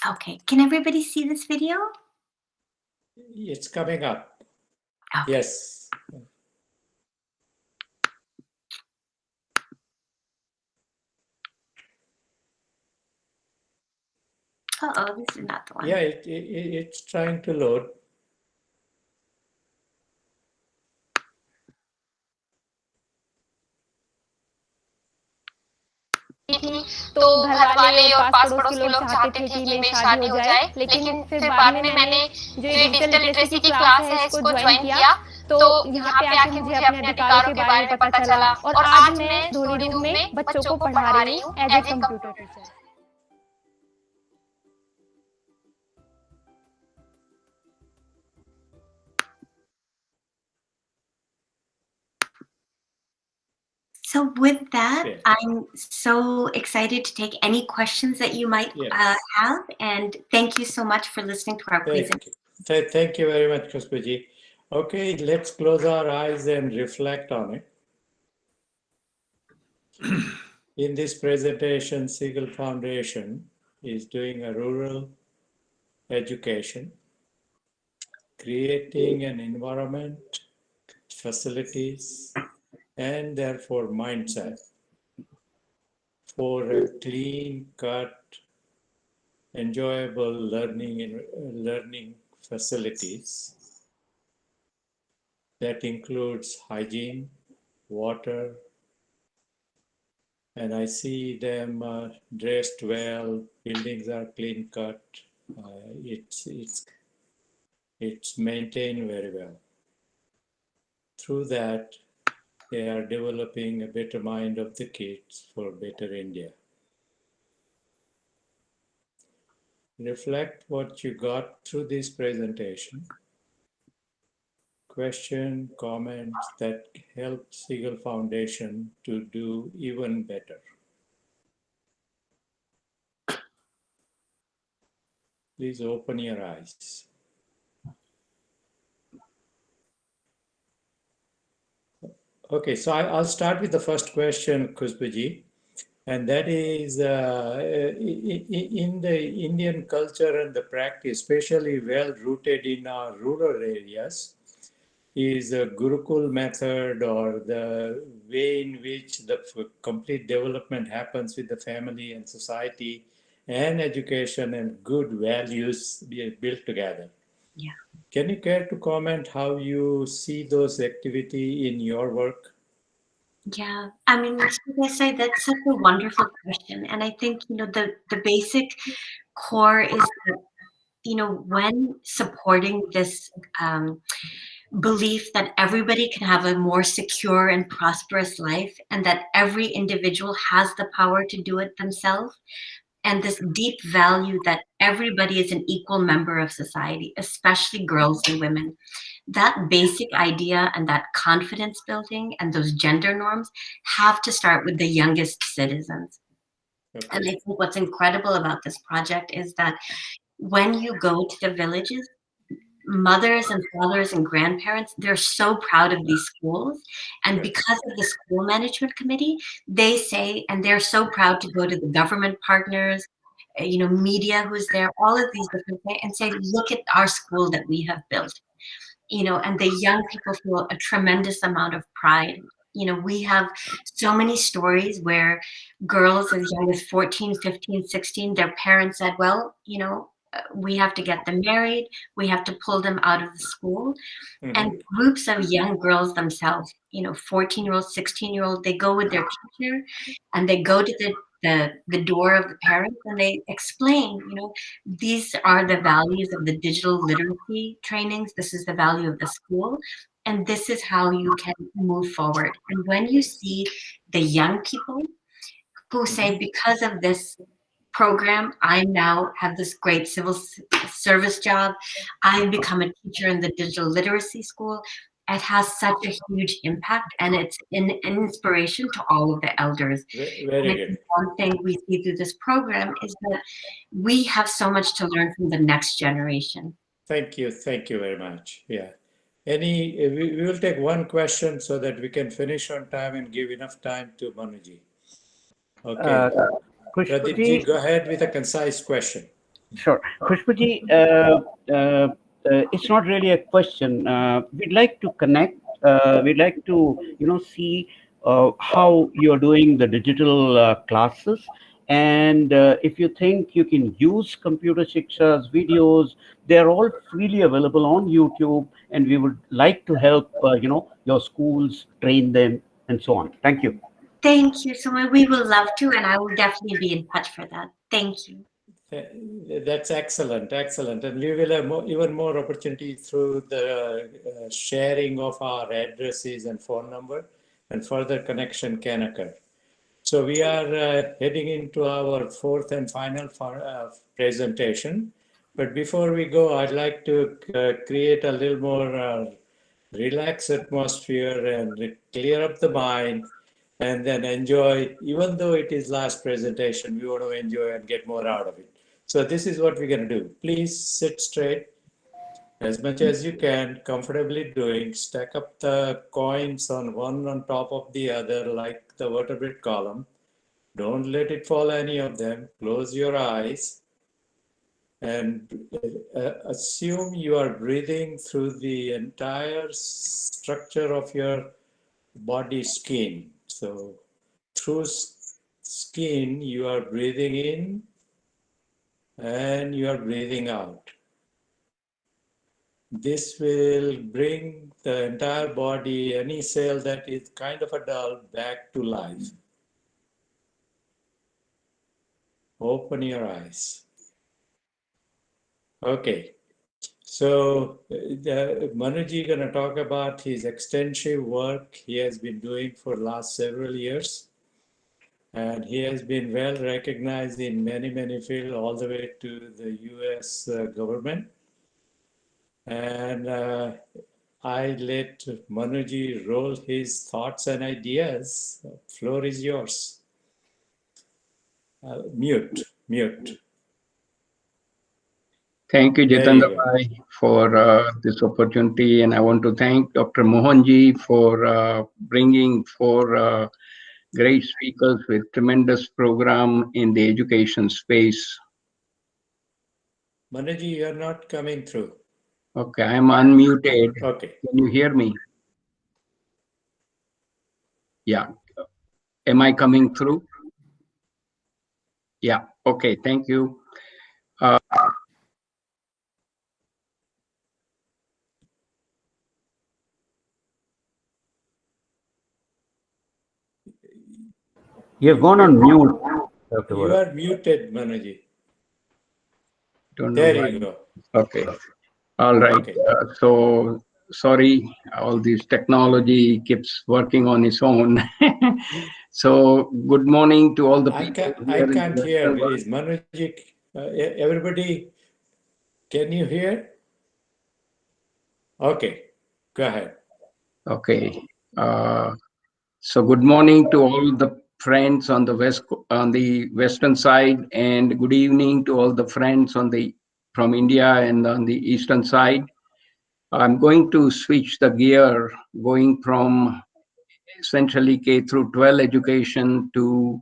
Okay, can everybody see this video? It's coming up. Okay. Yes. Uh-oh, this is not the one. Yeah, it's trying to load. थी तो घर वाले और पास पड़ोस के लोग चाहते थे कि मेरी शादी हो जाए, लेकिन फिर बाद में मैंने जो ये डिजिटल लिटरेसी की क्लास है इसको ज्वाइन किया, तो यहाँ पे आके मुझे अपने अधिकारों के बारे में पता चला और आज मैं धोनी रूम में बच्चों को पढ़ा रही हूँ as a computer teacher. So with that, Yeah. I'm so excited to take any questions that you might have, and thank you so much for listening to our presentation. Thank you very much, Khushbu. Okay, let's close our eyes and reflect on it. In this presentation, Sehgal Foundation is doing a rural education, creating an environment, facilities, and therefore mindset for a clean-cut, enjoyable learning facilities that includes hygiene, water, and I see them dressed well. Buildings are clean-cut. It's maintained very well. Through that, they are developing a better mind of the kids for better India. Reflect what you got through this presentation. Question, comments that help Sehgal Foundation to do even better. Please open your eyes. Okay, so I'll start with the first question, Khushbu, and that is in the Indian culture and the practice, especially well rooted in our rural areas, is a Gurukul method, or the way in which the complete development happens with the family and society and education and good values be built together. Yeah. Can you care to comment how you see those activity in your work? Yeah, I mean, like I say, that's such a wonderful question. And I think, the basic core is that, when supporting this belief that everybody can have a more secure and prosperous life, and that every individual has the power to do it themselves, and this deep value that everybody is an equal member of society, especially girls and women. That basic idea and that confidence building and those gender norms have to start with the youngest citizens. Okay. And I think what's incredible about this project is that when you go to the villages, mothers and fathers and grandparents, they're so proud of these schools. And because of the school management committee, they say, and they're so proud to go to the government partners, media who's there, all of these different things, and say, look at our school that we have built. And the young people feel a tremendous amount of pride. We have so many stories where girls as young as 14, 15, 16, their parents said, well, we have to get them married, we have to pull them out of the school. Mm-hmm. And groups of young girls themselves, 14-year-olds, 16-year-olds, they go with their teacher and they go to the door of the parents and they explain, these are the values of the digital literacy trainings, this is the value of the school, and this is how you can move forward. And when you see the young people who say, because of this program, I now have this great civil service job, I've become a teacher in the digital literacy school, it has such a huge impact, and it's an inspiration to all of the elders. Very good. One thing we see through this program is that we have so much to learn from the next generation. Thank you very much. Yeah. We will take one question so that we can finish on time and give enough time to Manuji. Okay. Pradeep, go ahead with a concise question. Sure. Khushbu, it's not really a question. We'd like to connect. We'd like to, see how you're doing the digital classes, And if you think you can use Computer Shiksha's videos, they're all freely available on YouTube, and we would like to help, your schools train them and so on. Thank you. Thank you so much. We will love to, and I will definitely be in touch for that. Thank you. That's excellent, excellent. And we will have even more opportunity through the sharing of our addresses and phone number, and further connection can occur. So we are heading into our fourth and final presentation. But before we go, I'd like to create a little more relaxed atmosphere and clear up the mind, and then enjoy. Even though it is last presentation, we want to enjoy and get more out of it. So this is what we're going to do. Please sit straight as much as you can, comfortably doing. Stack up the coins on one on top of the other like the vertebrate column. Don't let it fall, any of them. Close your eyes and assume you are breathing through the entire structure of your body skin. So through skin, you are breathing in and you are breathing out. This will bring the entire body, any cell that is kind of a dull, back to life. Open your eyes. Okay. So Manuji going to talk about his extensive work he has been doing for the last several years. And he has been well recognized in many, many fields, all the way to the US government. And I let Manuji roll his thoughts and ideas. Floor is yours. Mute. Thank you, Jitendra Bhai, for this opportunity. And I want to thank Dr. Mohanji for bringing four great speakers with tremendous program in the education space. Manuji, you're not coming through. Okay, I'm unmuted. Okay. Can you hear me? Yeah. Am I coming through? Yeah. Okay, thank you. You've gone on mute, Dr. You Vora. are muted, Manuji. Don't know There why. you go. Okay. All right. Okay. So sorry, all this technology keeps working on its own. So good morning to all the people. I can't hear. Is Manuji, everybody, can you hear? Okay, go ahead. Okay. So good morning to all the friends on the western side, and good evening to all the friends from India and on the eastern side. I'm going to switch the gear, going from essentially K through 12 education to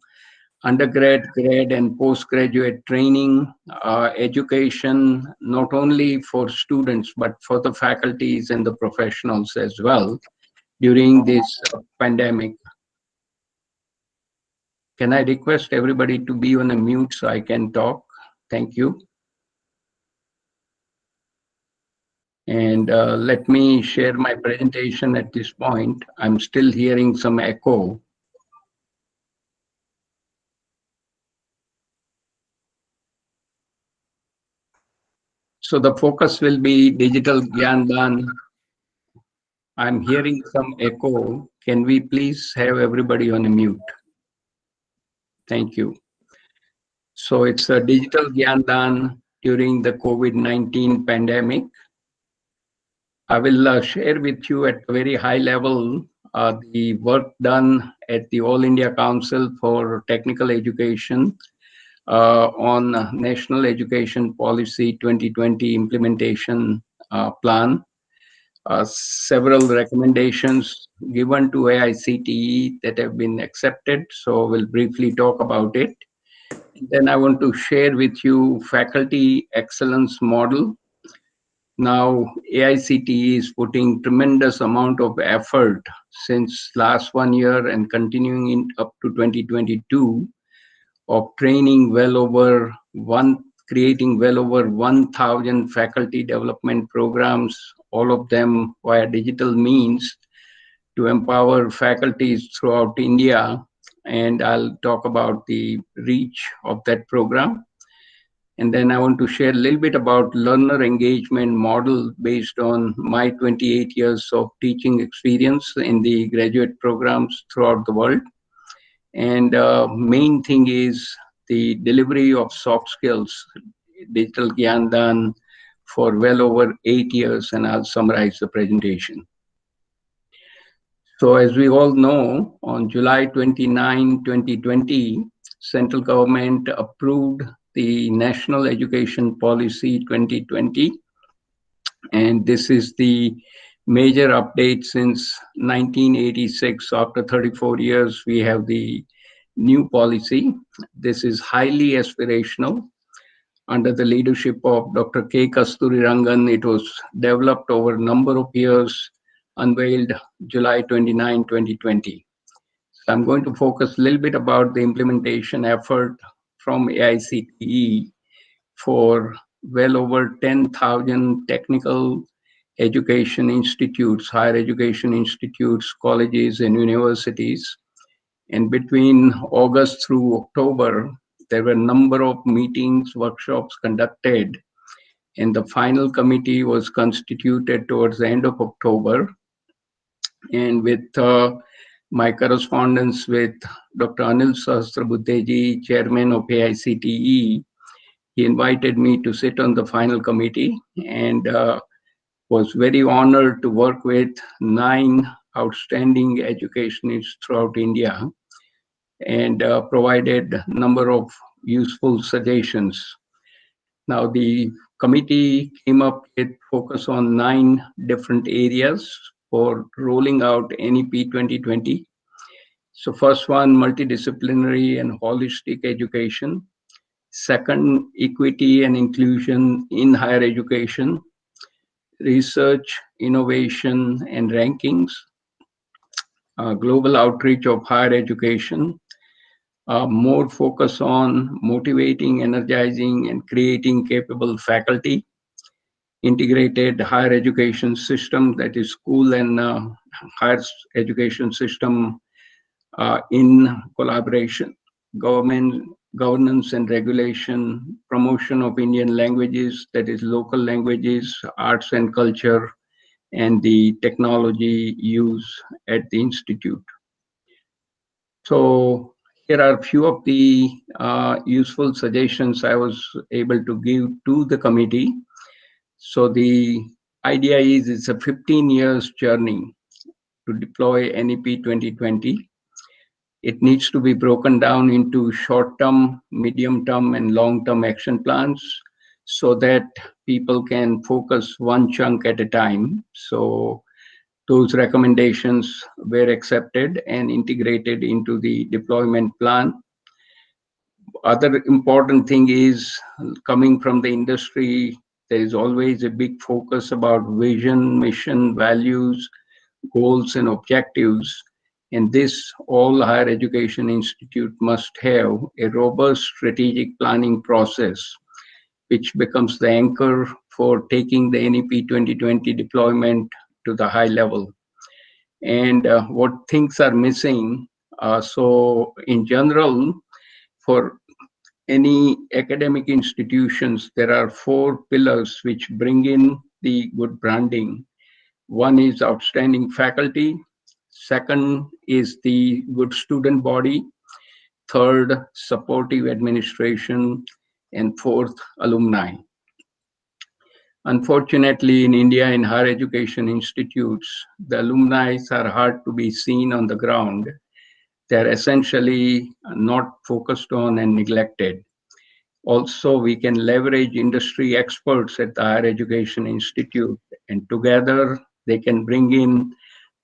undergrad, grad, and postgraduate training, education, not only for students, but for the faculties and the professionals as well during this pandemic. Can I request everybody to be on a mute so I can talk? Thank you. And let me share my presentation at this point. I'm still hearing some echo. So the focus will be digital Gyandan. I'm hearing some echo. Can we please have everybody on a mute? Thank you. So it's a digital Gyandan during the COVID-19 pandemic. I will share with you at a very high level the work done at the All India Council for Technical Education on National Education Policy 2020 implementation plan. Several recommendations given to AICTE that have been accepted, so we'll briefly talk about it. Then I want to share with you faculty excellence model. Now, AICTE is putting tremendous amount of effort since last 1 year and continuing up to 2022 of creating well over 1,000 faculty development programs, all of them via digital means, to empower faculties throughout India. And I'll talk about the reach of that program. And then I want to share a little bit about learner engagement model based on my 28 years of teaching experience in the graduate programs throughout the world. And main thing is the delivery of soft skills, digital Gyandan, for well over 8 years, and I'll summarize the presentation. So as we all know, on July 29, 2020, central government approved the National Education Policy 2020. And this is the major update since 1986. After 34 years, we have the new policy. This is highly aspirational. Under the leadership of Dr. K. Kasturirangan, it was developed over a number of years, unveiled July 29, 2020. So I'm going to focus a little bit about the implementation effort from AICTE for well over 10,000 technical education institutes, higher education institutes, colleges, and universities. And between August through October, there were a number of meetings, workshops conducted, and the final committee was constituted towards the end of October. And with my correspondence with Dr. Anil Sahasrabuddheji, chairman of AICTE, he invited me to sit on the final committee, and was very honored to work with 9 outstanding educationists throughout India, and provided a number of useful suggestions. Now, the committee came up with focus on 9 different areas for rolling out NEP 2020. So first one, multidisciplinary and holistic education. Second, equity and inclusion in higher education. Research, innovation, and rankings. Global outreach of higher education. More focus on motivating, energizing, and creating capable faculty. Integrated higher education system, that is school and higher education system in collaboration. Governance and regulation, promotion of Indian languages, that is local languages, arts and culture, and the technology use at the institute. So here are a few of the useful suggestions I was able to give to the committee. So the idea is it's a 15 years journey to deploy NEP 2020. It needs to be broken down into short-term, medium-term, and long-term action plans so that people can focus one chunk at a time. So those recommendations were accepted and integrated into the deployment plan. Other important thing is, coming from the industry, there is always a big focus about vision, mission, values, goals, and objectives. And this, all higher education institute must have a robust strategic planning process, which becomes the anchor for taking the NEP 2020 deployment to the high level. And what things are missing? So in general, for any academic institutions, there are 4 pillars which bring in the good branding. One is outstanding faculty. Second is the good student body. Third, supportive administration. And fourth, alumni. Unfortunately, in India, in higher education institutes, the alumni are hard to be seen on the ground. They're essentially not focused on and neglected. Also, we can leverage industry experts at the higher education institute, and together they can bring in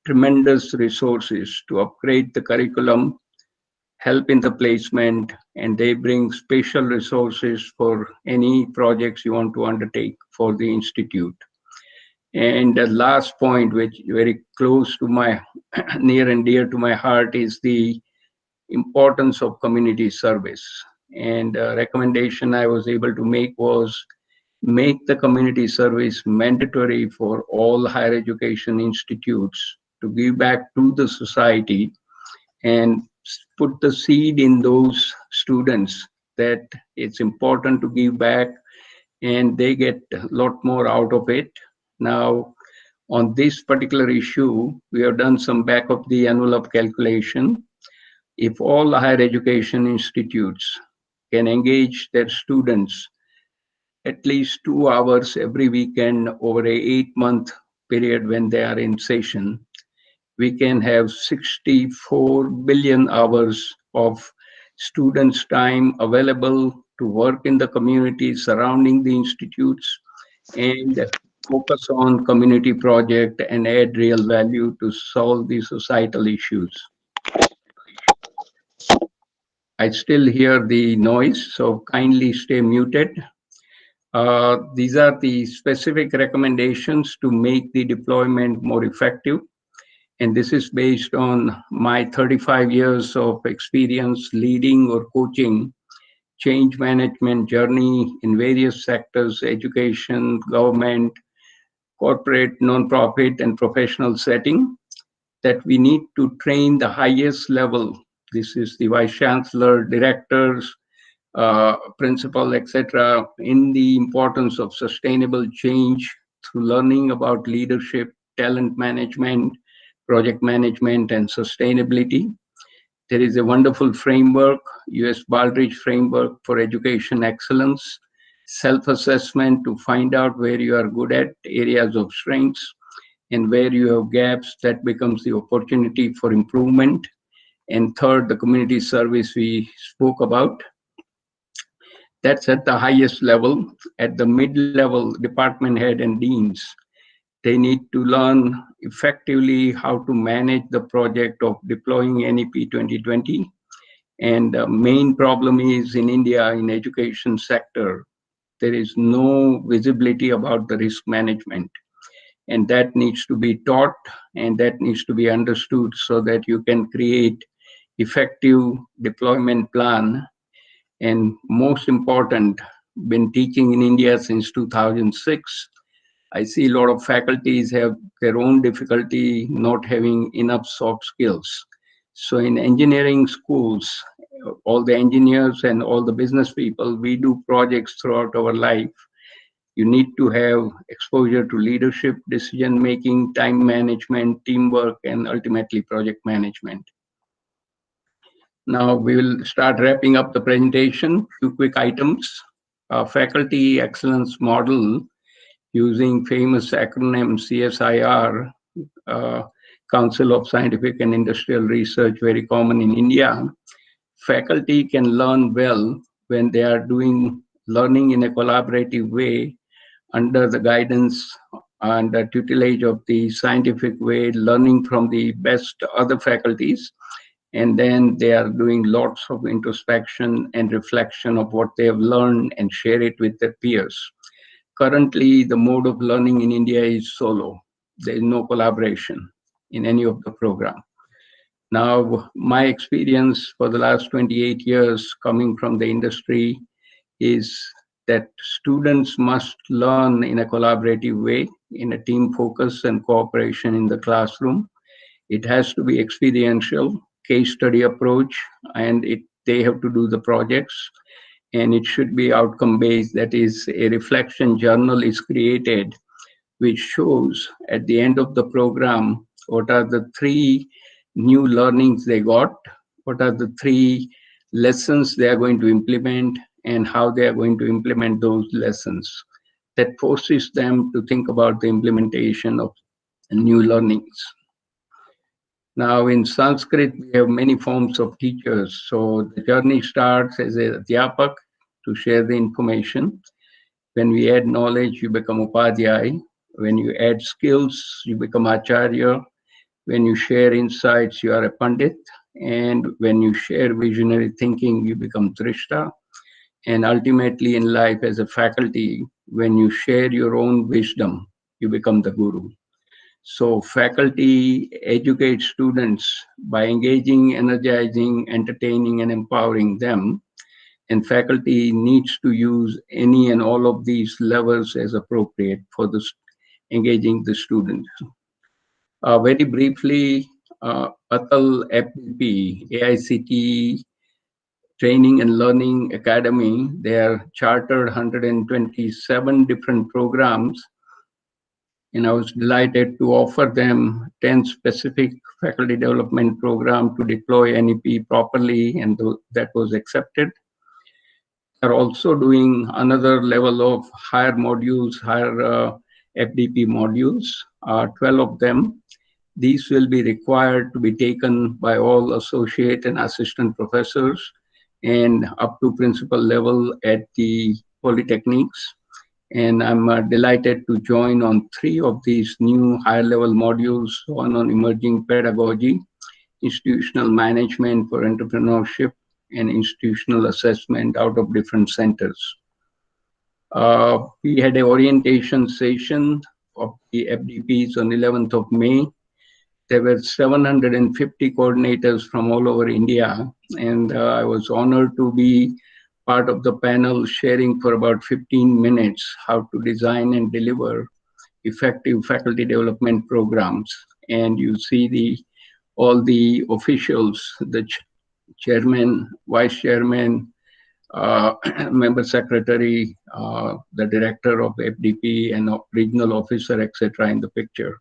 tremendous resources to upgrade the curriculum, help in the placement, and they bring special resources for any projects you want to undertake for the institute. And the last point, which very close to my near and dear to my heart, is the importance of community service. And a recommendation I was able to make was make the community service mandatory for all higher education institutes to give back to the society and put the seed in those students that it's important to give back and they get a lot more out of it. Now, on this particular issue, we have done some back of the envelope calculation. If all higher education institutes can engage their students at least 2 hours every weekend over a 8-month period when they are in session, we can have 64 billion hours of students' time available to work in the community surrounding the institutes and focus on community project and add real value to solve the societal issues. I still hear the noise, so kindly stay muted. These are the specific recommendations to make the deployment more effective. And this is based on my 35 years of experience leading or coaching change management journey in various sectors, education, government, corporate, non-profit, and professional setting, that we need to train the highest level. This is the vice chancellor, directors, principal, etc., in the importance of sustainable change through learning about leadership, talent management, project management, and sustainability. There is a wonderful framework, US Baldrige framework for education excellence, self-assessment to find out where you are good at, areas of strengths, and where you have gaps, that becomes the opportunity for improvement. And third, the community service we spoke about. That's at the highest level. At the mid-level, department head and deans, they need to learn effectively how to manage the project of deploying NEP 2020. And the main problem is in India, in education sector, there is no visibility about the risk management. And that needs to be taught and that needs to be understood so that you can create effective deployment plan. And most important, been teaching in India since 2006. I see a lot of faculties have their own difficulty not having enough soft skills. So in engineering schools, all the engineers and all the business people, we do projects throughout our life. You need to have exposure to leadership, decision making, time management, teamwork, and ultimately project management. Now we will start wrapping up the presentation. Few quick items. Faculty excellence model using famous acronym CSIR, Council of Scientific and Industrial Research, very common in India. Faculty can learn well when they are doing learning in a collaborative way under the guidance and the tutelage of the scientific way, learning from the best other faculties. And then they are doing lots of introspection and reflection of what they have learned and share it with their peers. Currently, the mode of learning in India is solo. There is no collaboration in any of the program. Now, my experience for the last 28 years coming from the industry is that students must learn in a collaborative way, in a team focus and cooperation in the classroom. It has to be experiential, case study approach, and they have to do the projects. And it should be outcome based. That is, a reflection journal is created which shows at the end of the program what are the 3 new learnings they got, what are the 3 lessons they are going to implement, and how they are going to implement those lessons. That forces them to think about the implementation of new learnings. Now in Sanskrit, we have many forms of teachers. So the journey starts as a Adhyapak to share the information. When we add knowledge, you become Upadhyay. When you add skills, you become Acharya. When you share insights, you are a Pandit. And when you share visionary thinking, you become Drishta. And ultimately in life as a faculty, when you share your own wisdom, you become the Guru. So faculty educate students by engaging, energizing, entertaining, and empowering them. And faculty needs to use any and all of these levels as appropriate for engaging the students. Very briefly, Atal FDP, AICTE Training and Learning Academy, they are chartered 127 different programs, and I was delighted to offer them 10 specific faculty development program to deploy NEP properly, and that was accepted. Are also doing another level of higher modules, higher FDP modules, 12 of them. These will be required to be taken by all associate and assistant professors and up to principal level at the polytechnics. And I'm delighted to join on 3 of these new higher level modules, one on emerging pedagogy, institutional management for entrepreneurship, and institutional assessment out of different centers. We had an orientation session of the FDPs on 11th of May. There were 750 coordinators from all over India, and I was honored to be part of the panel sharing for about 15 minutes how to design and deliver effective faculty development programs. And you see all the officials, the chairman, vice chairman, member secretary, the director of FDP, and regional officer, etc. in the picture.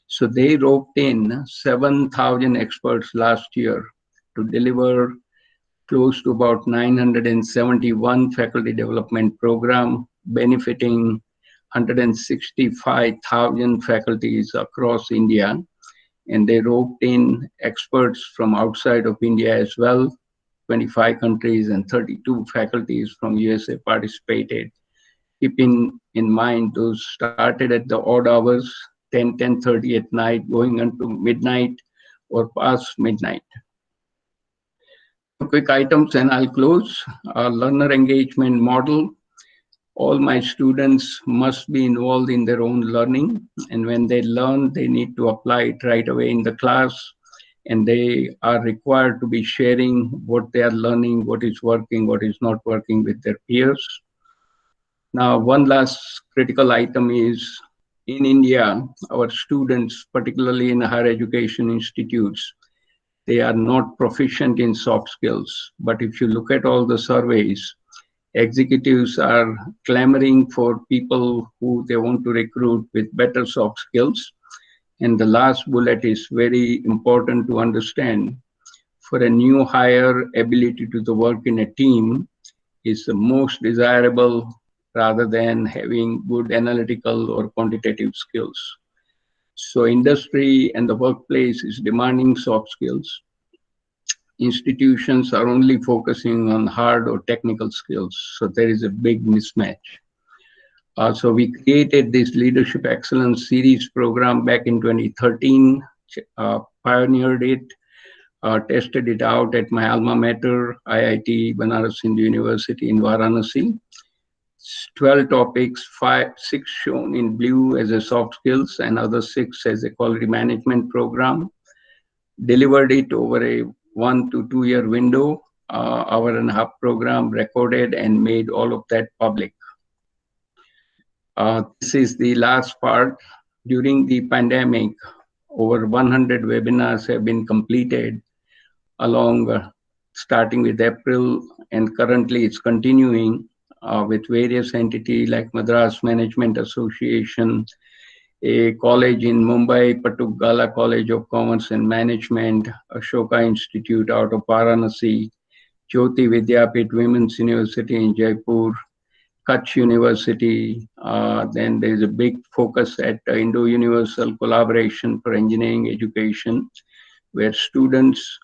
So they roped in 7,000 experts last year to deliver close to about 971 faculty development program benefiting 165,000 faculties across India. And they roped in experts from outside of India as well. 25 countries and 32 faculties from USA participated. Keeping in mind those started at the odd hours, 10:30 at night, going until midnight or past midnight. Quick items and I'll close. Our learner engagement model. All my students must be involved in their own learning, and when they learn, they need to apply it right away in the class, and they are required to be sharing what they are learning, what is working, what is not working with their peers. Now, one last critical item is, in India, our students, particularly in higher education institutes, they are not proficient in soft skills. But if you look at all the surveys, executives are clamoring for people who they want to recruit with better soft skills. And the last bullet is very important to understand. For a new hire, ability to work in a team is the most desirable rather than having good analytical or quantitative skills. So industry and the workplace is demanding soft skills. Institutions are only focusing on hard or technical skills. So there is a big mismatch. So we created this Leadership Excellence Series program back in 2013, pioneered it, tested it out at my alma mater, IIT Banaras Hindu University in Varanasi. 12 topics, 6 shown in blue as a soft skills and other 6 as a quality management program. Delivered it over a 1 to 2 year window, hour-and-a-half program, recorded and made all of that public. This is the last part. During the pandemic, over 100 webinars have been completed along starting with April, and currently it's continuing with various entities like Madras Management Association, a college in Mumbai, Patugala College of Commerce and Management, Ashoka Institute out of Varanasi, Jyoti Vidyapit Women's University in Jaipur, Kutch University. Then there's a big focus at Indo-Universal Collaboration for Engineering Education, where students,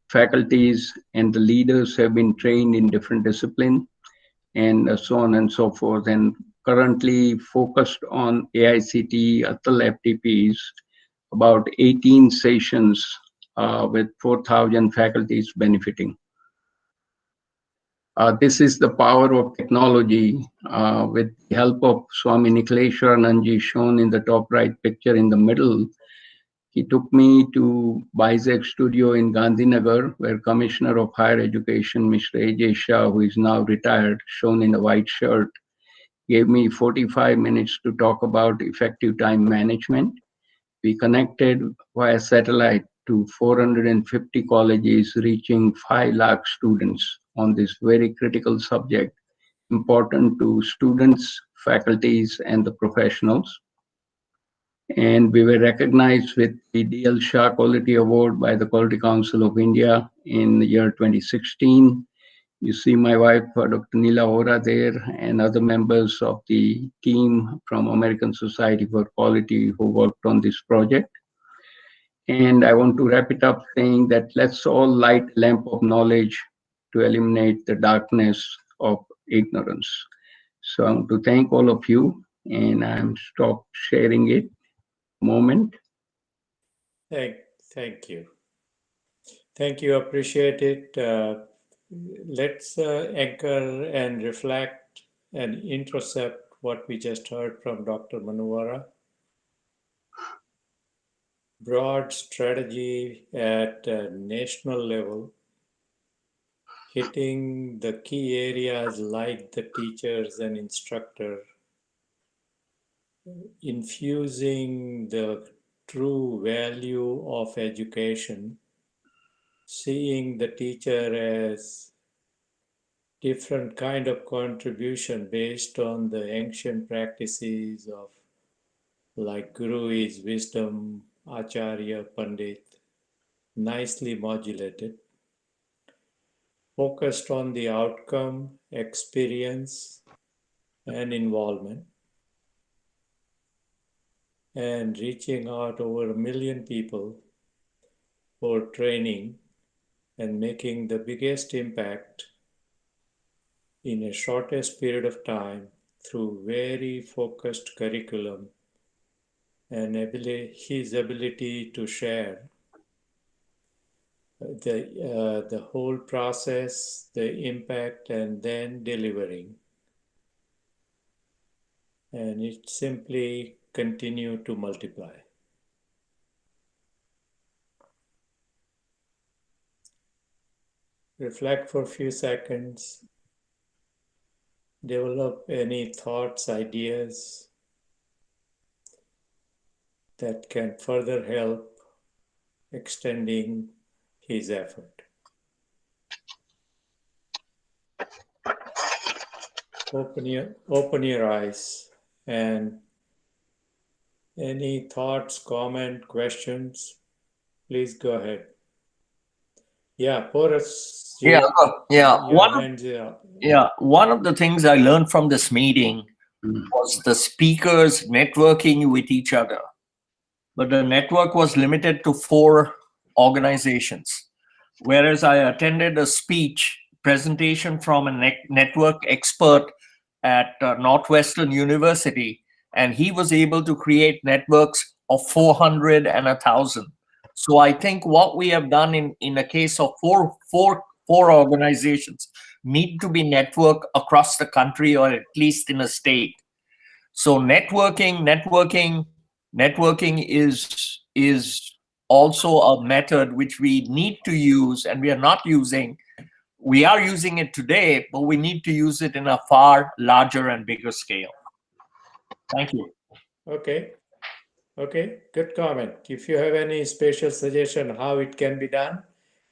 faculties, and the leaders have been trained in different disciplines, and so on and so forth. And currently focused on AICTE Atal FTPs, about 18 sessions with 4,000 faculties benefiting. This is the power of technology with the help of Swami Nikleshwarananji shown in the top right picture in the middle. He took me to Bizac Studio in Gandhinagar, where Commissioner of Higher Education, Mr. A.J. Shah, who is now retired, shown in a white shirt, gave me 45 minutes to talk about effective time management. We connected via satellite to 450 colleges, reaching 5 lakh students on this very critical subject, important to students, faculties, and the professionals. And we were recognized with the D.L. Shah Quality Award by the Quality Council of India in the year 2016. You see my wife, Dr. Manu Vora there, and other members of the team from American Society for Quality who worked on this project. And I want to wrap it up saying that let's all light a lamp of knowledge to eliminate the darkness of ignorance. So I want to thank all of you, and I'm stopped sharing it. Moment. Thank you. Thank you. Appreciate it. Let's anchor and reflect and intercept what we just heard from Dr. Manu Vora. Broad strategy at a national level, hitting the key areas like the teachers and instructor, infusing the true value of education, seeing the teacher as different kind of contribution based on the ancient practices of like Guru is wisdom, Acharya, Pandit, nicely modulated, focused on the outcome, experience, and involvement, and reaching out over 1 million people for training and making the biggest impact in a shortest period of time through very focused curriculum and his ability to share the whole process, the impact, and then delivering. And it simply continue to multiply. Reflect for a few seconds. Develop any thoughts, ideas that can further help extending his effort. Open your eyes, and any thoughts, comment, questions, please go ahead. Yeah, Porus. One of the things I learned from this meeting was the speakers networking with each other. But the network was limited to 4 organizations. Whereas I attended a speech presentation from a network expert at Northwestern University, and he was able to create networks of 400 and 1,000. So I think what we have done in a case of four organizations need to be networked across the country or at least in a state. So networking is also a method which we need to use, and we are not using. We are using it today, but we need to use it in a far larger and bigger scale. Thank you. Okay, good comment. If you have any special suggestion how it can be done,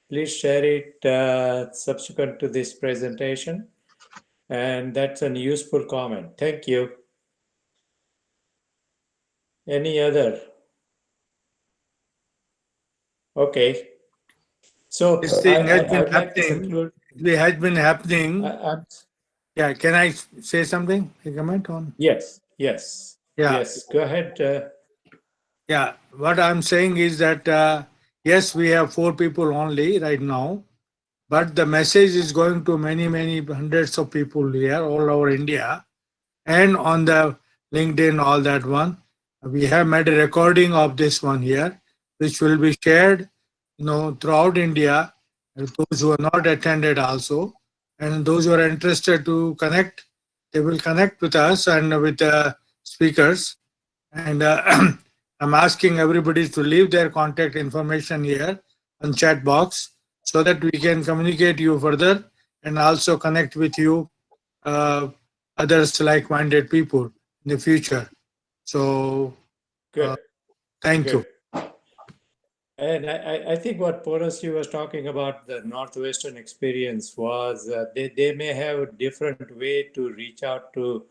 please share it subsequent to this presentation. And that's a useful comment. Thank you. Any other? Okay. So this thing has been happening. It has been happening. Yeah, can I say something? A comment on? Yes. Yeah. Yes, go ahead. Yeah, what I'm saying is that, yes, we have 4 people only right now, but the message is going to many, many hundreds of people here all over India and on the LinkedIn, all that one. We have made a recording of this one here, which will be shared, throughout India, those who are not attended also, and those who are interested to connect, they will connect with us and with the speakers. And I'm asking everybody to leave their contact information here on chat box so that we can communicate you further and also connect with you, others like-minded people in the future. So, Good. thank you. And I think what Porosji was talking about, the Northwestern experience, was they may have a different way to reach out to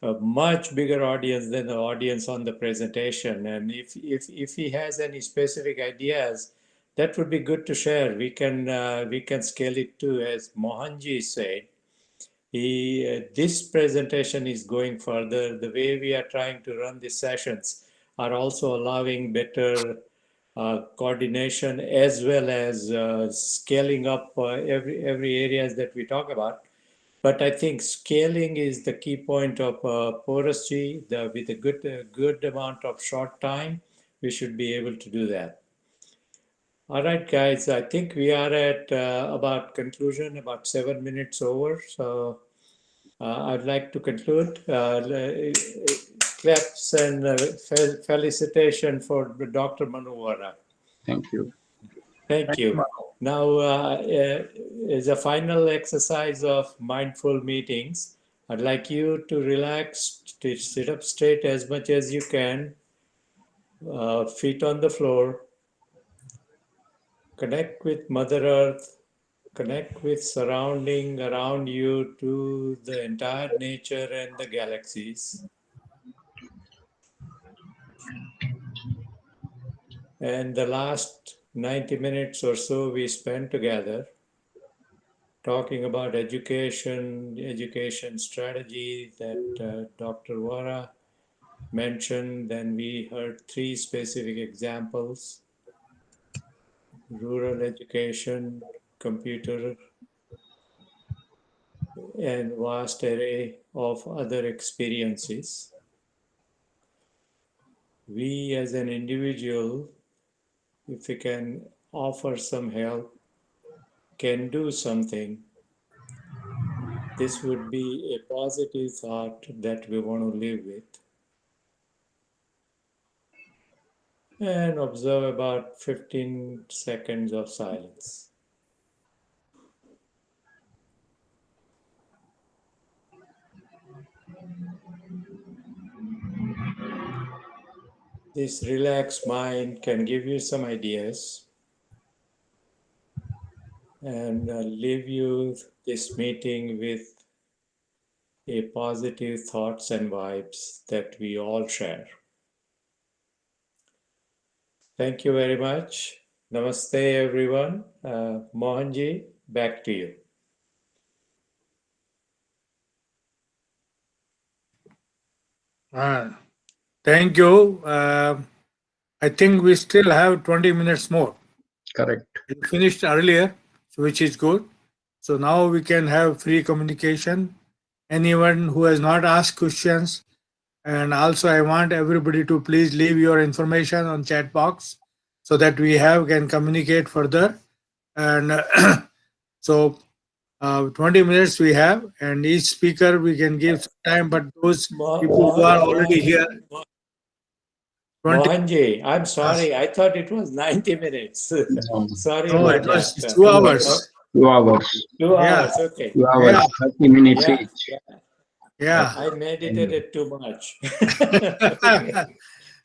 a much bigger audience than the audience on the presentation. And if he has any specific ideas, that would be good to share. We can scale it too, as Mohanji said. This presentation is going further. The way we are trying to run these sessions are also allowing better coordination as well as scaling up every areas that we talk about. But I think scaling is the key point of Porosji. With a good amount of short time, we should be able to do that. All right, guys, I think we are at about conclusion, about 7 minutes over. So I'd like to conclude. Claps and felicitation for Dr. Manu Vora. Thank you. Thank you. Now, as a final exercise of mindful meetings, I'd like you to relax, to sit up straight as much as you can, feet on the floor, connect with Mother Earth, connect with surrounding around you to the entire nature and the galaxies. And the last 90 minutes or so we spent together talking about education strategy that Dr. Vora mentioned. Then we heard 3 specific examples: rural education, computer, and vast array of other experiences. We as an individual, if we can offer some help, can do something. This would be a positive thought that we want to live with. And observe about 15 seconds of silence. This relaxed mind can give you some ideas and leave you this meeting with a positive thoughts and vibes that we all share. Thank you very much. Namaste, everyone. Mohanji, back to you. Thank you. I think we still have 20 minutes more. Correct. We finished earlier, which is good. So now we can have free communication. Anyone who has not asked questions, and also I want everybody to please leave your information on chat box so that we can communicate further. And so 20 minutes we have, and each speaker we can give some time, but those people who are already here. Mohanji, I'm sorry. I thought it was 90 minutes. Sorry no, about it was that. 2 hours. 2 hours. 2 hours, okay. 2 hours, Yeah. 30 minutes each. Yeah. I meditated too much.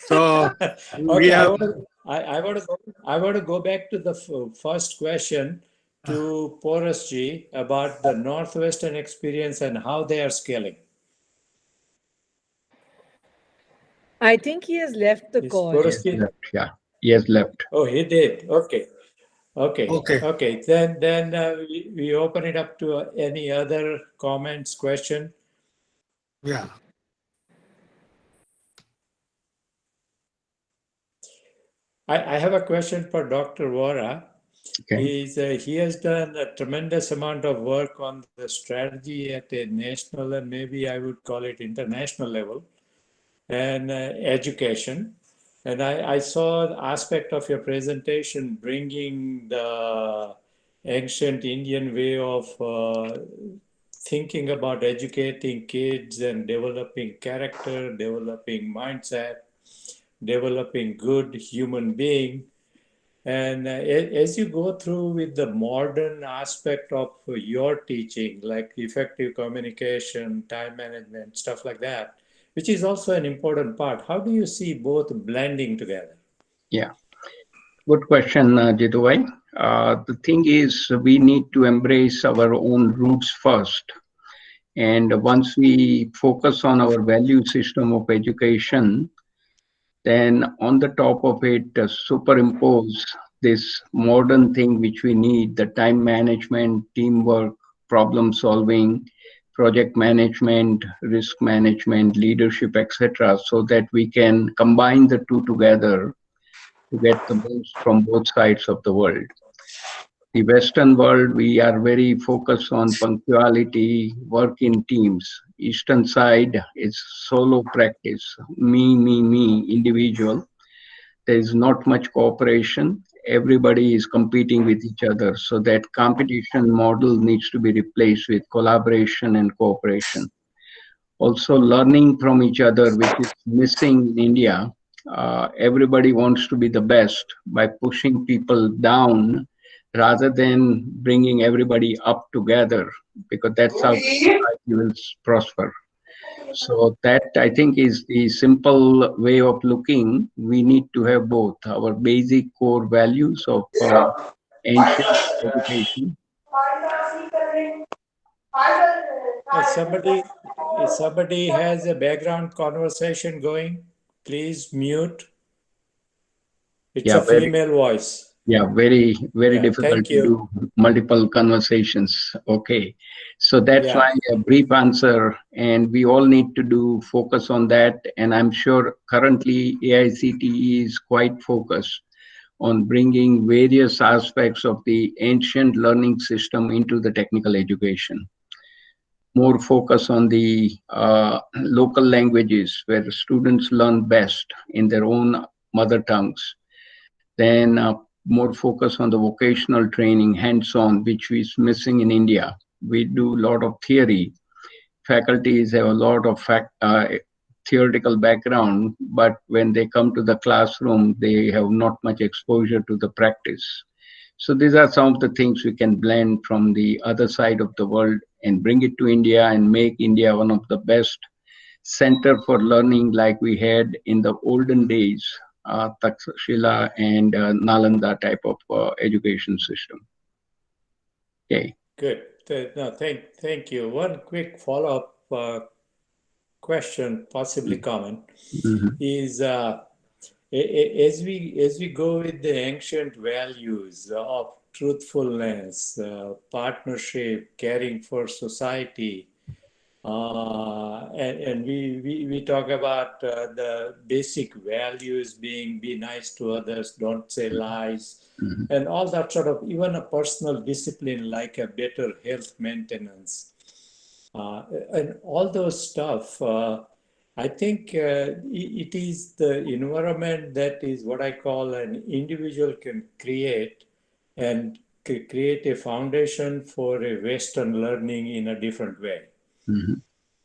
So okay, I want to go back to the first question to Porosji about the Northwestern experience and how they are scaling. I think he has left the call. Yeah, he has left. Oh, he did. Okay. Then we open it up to any other comments, question. Yeah. I have a question for Dr. Vora. Okay. He has done a tremendous amount of work on the strategy at a national and maybe I would call it international level, and education. And I saw the aspect of your presentation bringing the ancient Indian way of thinking about educating kids and developing character, developing mindset, developing good human being. And as you go through with the modern aspect of your teaching, like effective communication, time management, stuff like that, which is also an important part, how do you see both blending together? Yeah, good question, Jitubhai. The thing is, we need to embrace our own roots first. And once we focus on our value system of education, then on the top of it, superimpose this modern thing which we need, the time management, teamwork, problem solving, project management, risk management, leadership, etc., so that we can combine the two together to get the most from both sides of the world. The Western world, we are very focused on punctuality, work in teams. Eastern side is solo practice, me, individual. There is not much cooperation. Everybody is competing with each other. So that competition model needs to be replaced with collaboration and cooperation. Also learning from each other, which is missing in India. Everybody wants to be the best by pushing people down rather than bringing everybody up together, because that's how society will prosper. So that, I think, is the simple way of looking. We need to have both our basic core values of ancient education. If somebody has a background conversation going, please mute. It's Yeah, a female voice. Yeah, very Yeah, difficult thank to you. do multiple conversations. Okay, so that's Yeah. why a brief answer, and we all need to do focus on that. And I'm sure currently AICTE is quite focused on bringing various aspects of the ancient learning system into the technical education. More focus on the local languages where students learn best in their own mother tongues. Then more focus on the vocational training, hands-on, which is missing in India. We do a lot of theory. Faculties have a lot of theoretical background, but when they come to the classroom, they have not much exposure to the practice. So these are some of the things we can blend from the other side of the world and bring it to India and make India one of the best center for learning like we had in the olden days, Takshashila and Nalanda type of education system. Okay. Good. No, thank you. One quick follow-up question, possibly comment, is as we go with the ancient values of truthfulness, partnership, caring for society, and we talk about the basic values being be nice to others, don't say lies, and all that sort of, even a personal discipline like a better health maintenance, and all those stuff. I think it is the environment that is what I call an individual can create and create a foundation for a Western learning in a different way.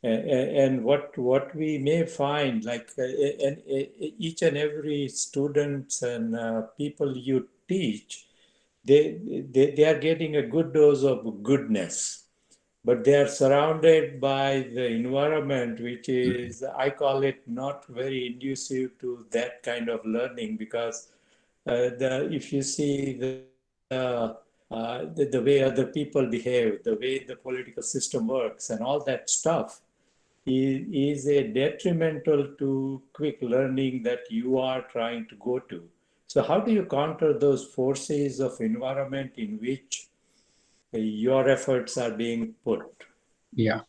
And what we may find, like each and every students and people you teach, they are getting a good dose of goodness, but they are surrounded by the environment, which is, I call it, not very inducive to that kind of learning, because if you see the way other people behave, the way the political system works, and all that stuff is a detrimental to quick learning that you are trying to go to. So how do you counter those forces of environment in which your efforts are being put? Yeah,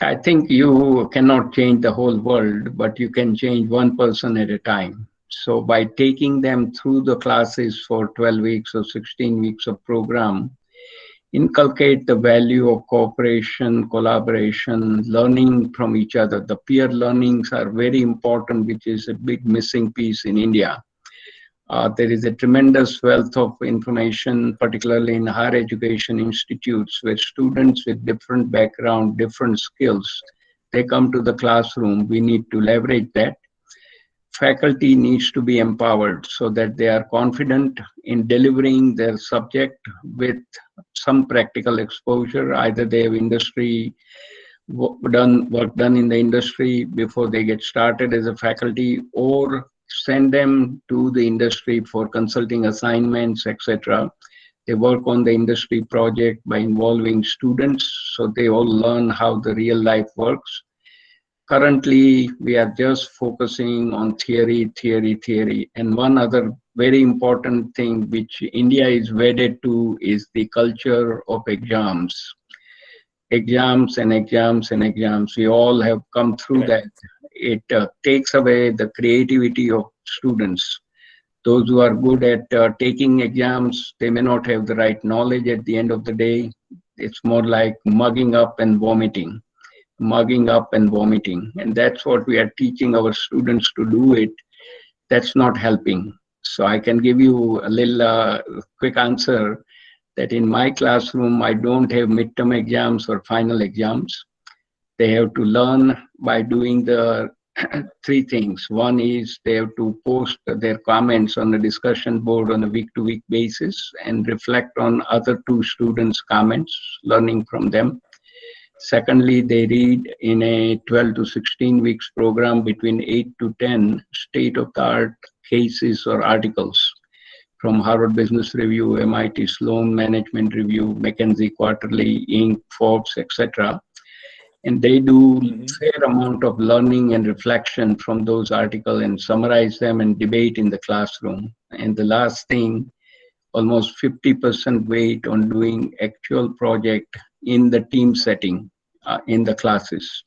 I think you cannot change the whole world, but you can change one person at a time. So by taking them through the classes for 12 weeks or 16 weeks of program, inculcate the value of cooperation, collaboration, learning from each other. The peer learnings are very important, which is a big missing piece in India. There is a tremendous wealth of information, particularly in higher education institutes, where students with different background, different skills, they come to the classroom. We need to leverage that. faculty needs to be empowered so that they are confident in delivering their subject with some practical exposure. Either they have work done in the industry before they get started as a faculty, or send them to the industry for consulting assignments, etc. They work on the industry project by involving students, so they all learn how the real life works. Currently, we are just focusing on theory. And one other very important thing which India is wedded to is the culture of exams. Exams and exams and exams. We all have come through that. It takes away the creativity of students. Those who are good at taking exams, they may not have the right knowledge at the end of the day. It's more like mugging up and vomiting. And that's what we are teaching our students to do it. That's not helping. So I can give you a little quick answer that in my classroom, I don't have midterm exams or final exams. They have to learn by doing the three things. One is they have to post their comments on the discussion board on a week-to-week basis and reflect on other two students' comments, learning from them. Secondly, they read in a 12 to 16 weeks program between 8 to 10 state-of-the-art cases or articles from Harvard Business Review, MIT Sloan Management Review, McKinsey Quarterly, Inc., Forbes, etc. And they do a fair amount of learning and reflection from those articles and summarize them and debate in the classroom. And the last thing, almost 50% weight on doing actual project in the team setting in the classes.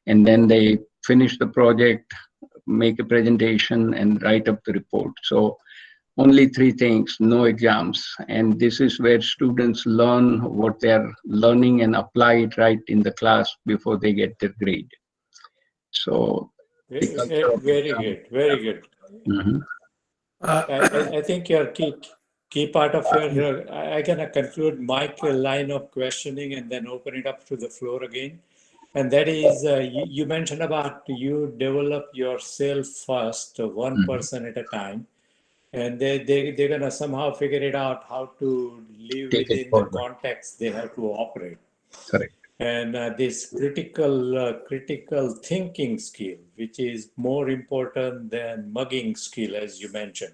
And then they finish the project, make a presentation, and write up the report. So only three things, no exams. And this is where students learn what they're learning and apply it right in the class before they get their grade. So very good, very good. Mm-hmm. I think your key part of your, I'm going to conclude my line of questioning and then open it up to the floor again. And that is, you mentioned about you develop yourself first, one person at a time, and they're going to somehow figure it out how to live within the context they have to operate. Correct. And this critical thinking skill, which is more important than mugging skill, as you mentioned.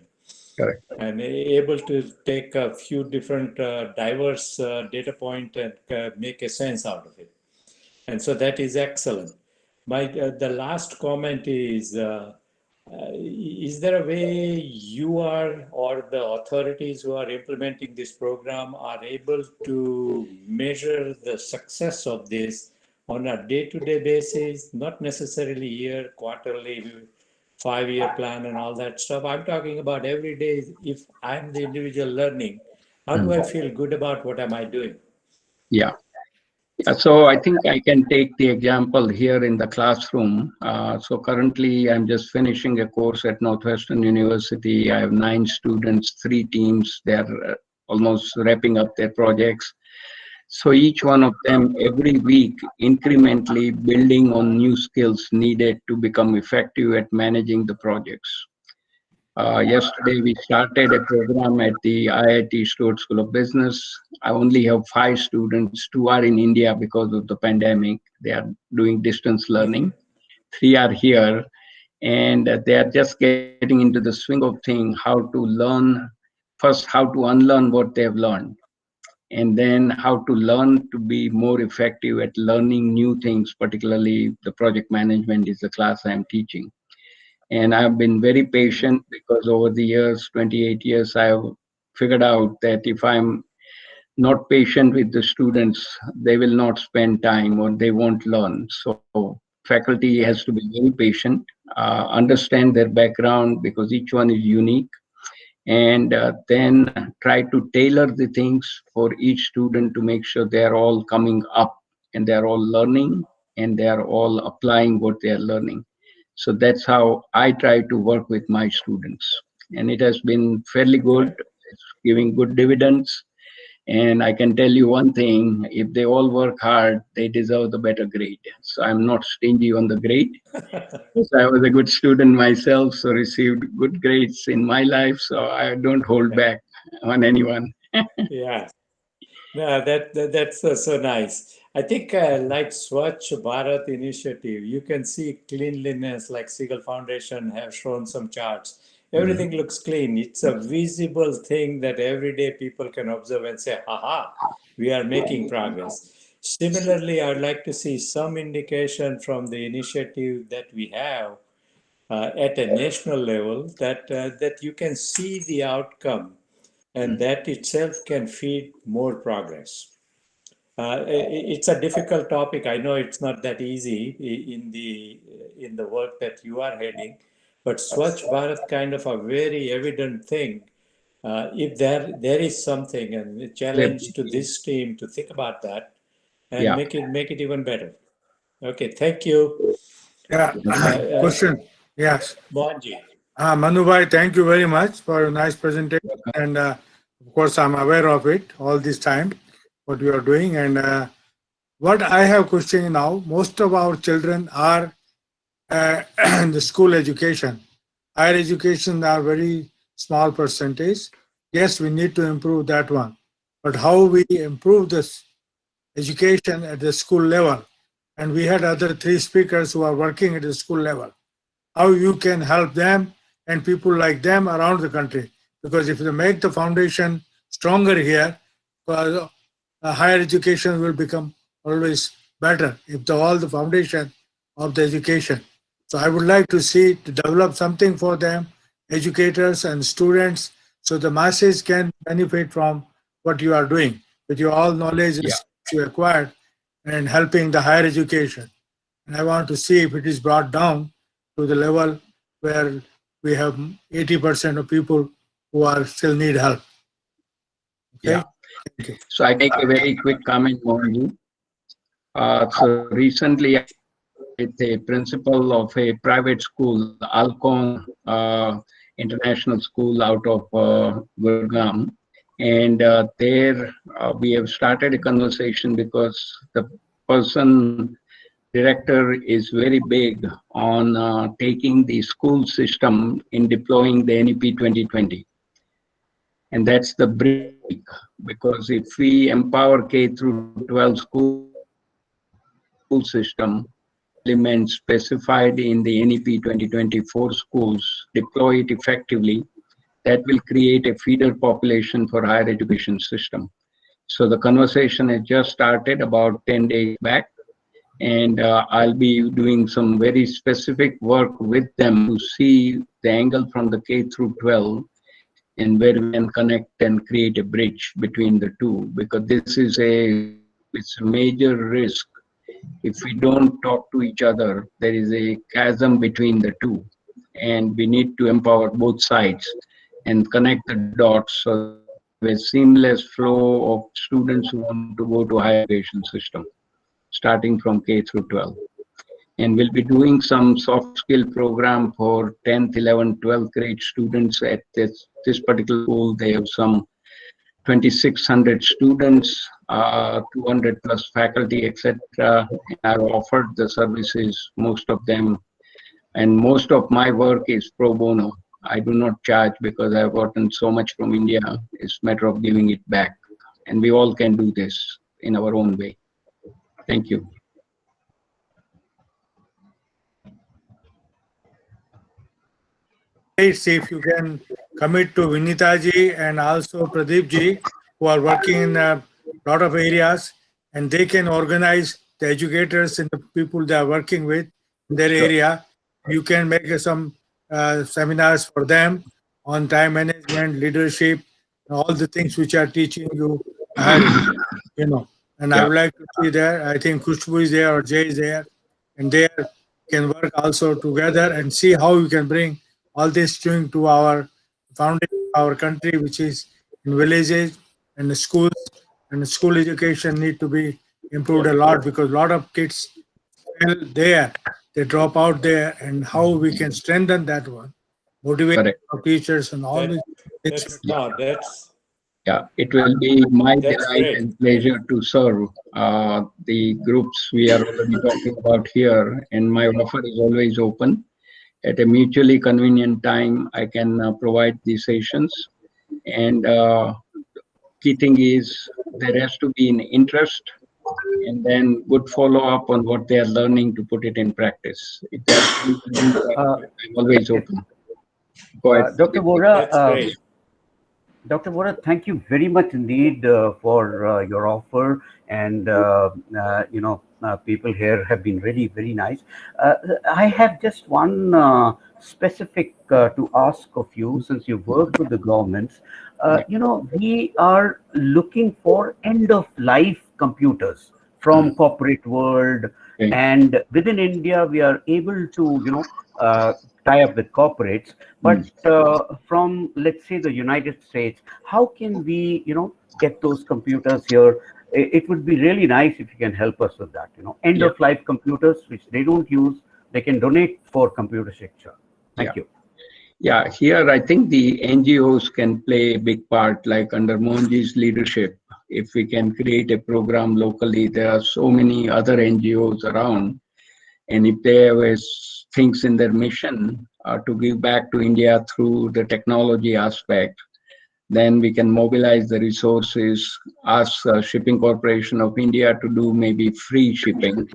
Correct. And able to take a few different diverse data point and make a sense out of it. And so that is excellent. The last comment is there a way you are or the authorities who are implementing this program are able to measure the success of this on a day-to-day basis, not necessarily year, quarterly, 5-year plan and all that stuff? I'm talking about every day. If I'm the individual learning, how do I feel good about what am I doing? Yeah. So I think I can take the example here in the classroom. So currently I'm just finishing a course at Northwestern University. I have 9 students, 3 teams. They're almost wrapping up their projects. So each one of them every week incrementally building on new skills needed to become effective at managing the projects. Yesterday, we started a program at the IIT Stewart School of Business. I only have 5 students. 2 are in India because of the pandemic. They are doing distance learning. 3 are here, and they are just getting into the swing of things, how to learn, first how to unlearn what they have learned, and then how to learn to be more effective at learning new things, particularly the project management is the class I'm teaching. And I've been very patient because over the years, 28 years, I've figured out that if I'm not patient with the students, they will not spend time or they won't learn. So faculty has to be very patient, understand their background because each one is unique, and then try to tailor the things for each student to make sure they're all coming up and they're all learning and they're all applying what they're learning. So that's how I try to work with my students. And it has been fairly good. It's giving good dividends. And I can tell you one thing, if they all work hard, they deserve the better grade. So I'm not stingy on the grade. So I was a good student myself, so received good grades in my life. So I don't hold back on anyone. Yeah. No, that's so nice. I think like Swachh Bharat initiative, you can see cleanliness like Sehgal Foundation have shown some charts. Everything looks clean. It's a visible thing that everyday people can observe and say, haha, we are making progress. Similarly, I'd like to see some indication from the initiative that we have at a national level that you can see the outcome, and that itself can feed more progress. It's a difficult topic. I know it's not that easy in the work that you are heading, but Swachh Bharat kind of a very evident thing. If there is something, and a challenge to this team to think about that and Yeah. make it even better. Okay, thank you, Yeah. Question. Yes. Mohanji. Manu bhai, thank you very much for a nice presentation. And of course, I'm aware of it all this time, what you are doing. And what I have question now, most of our children are in the school education. Higher education are very small percentage. Yes, we need to improve that one. But how we improve this education at the school level? And we had other three speakers who are working at the school level. How you can help them and people like them around the country. Because if you make the foundation stronger here, higher education will become always better if all the foundation of the education. So I would like to see to develop something for them, educators and students, so the masses can benefit from what you are doing with your all knowledge and you acquired and helping the higher education. And I want to see if it is brought down to the level where we have 80% of people who are still need help. Okay. Yeah. Thank you. So I make a very quick comment on you. So recently, I with a principal of a private school, Alcon International School out of Gurugram. And there we have started a conversation because the person, director, is very big on taking the school system in deploying the NEP 2020. And that's the brick, because if we empower K through 12 school system, elements specified in the NEP 2024 schools, deploy it effectively, that will create a feeder population for higher education system. So the conversation has just started about 10 days back, and I'll be doing some very specific work with them to see the angle from the K through 12 and where we can connect and create a bridge between the two, because this is it's a major risk. If we don't talk to each other, there is a chasm between the two, and we need to empower both sides and connect the dots so we have a seamless flow of students who want to go to higher education system, starting from K through 12. And we'll be doing some soft skill program for 10th, 11th, 12th grade students at this particular school. They have some 2,600 students, 200 plus faculty, etc. And I've offered the services, most of them, and most of my work is pro bono. I do not charge because I've gotten so much from India. It's a matter of giving it back, and we all can do this in our own way. Thank you. See if you can commit to Vinita ji and also Pradeep ji, who are working in a lot of areas, and they can organize the educators and the people they are working with in their area. You can make some seminars for them on time management, leadership, all the things which are teaching you ahead, you know. And I would like to see there. I think Khushbu is there or Jay is there, and they can work also together and see how we can bring all this doing to our foundation, our country, which is in villages and the schools, and the school education need to be improved a lot, because a lot of kids fail there, they drop out there, and how we can strengthen that one, motivate our teachers and all this. Yeah, it will be my That's delight great. and pleasure to serve the groups we are already talking about here, and my offer is always open. At a mutually convenient time, I can provide these sessions. And key thing is there has to be an interest and then good follow up on what they are learning to put it in practice. If they are fully willing, I'm always open. Go ahead. Dr. Vora, That's great. Dr. Vora, thank you very much indeed for your offer, and people here have been really very nice. I have just one specific to ask of you, since you work with the governments. We are looking for end of life computers from corporate world, and within India we are able to tie up with corporates, but from, let's say, the United States, how can we get those computers here? It would be really nice if you can help us with that. End of life computers which they don't use, they can donate for computer Shiksha. Thank you. Yeah, here I think the NGOs can play a big part, like under Mohanji's leadership. If we can create a program locally, there are so many other NGOs around. And if they have things in their mission to give back to India through the technology aspect, then we can mobilize the resources, ask Shipping Corporation of India to do maybe free shipping.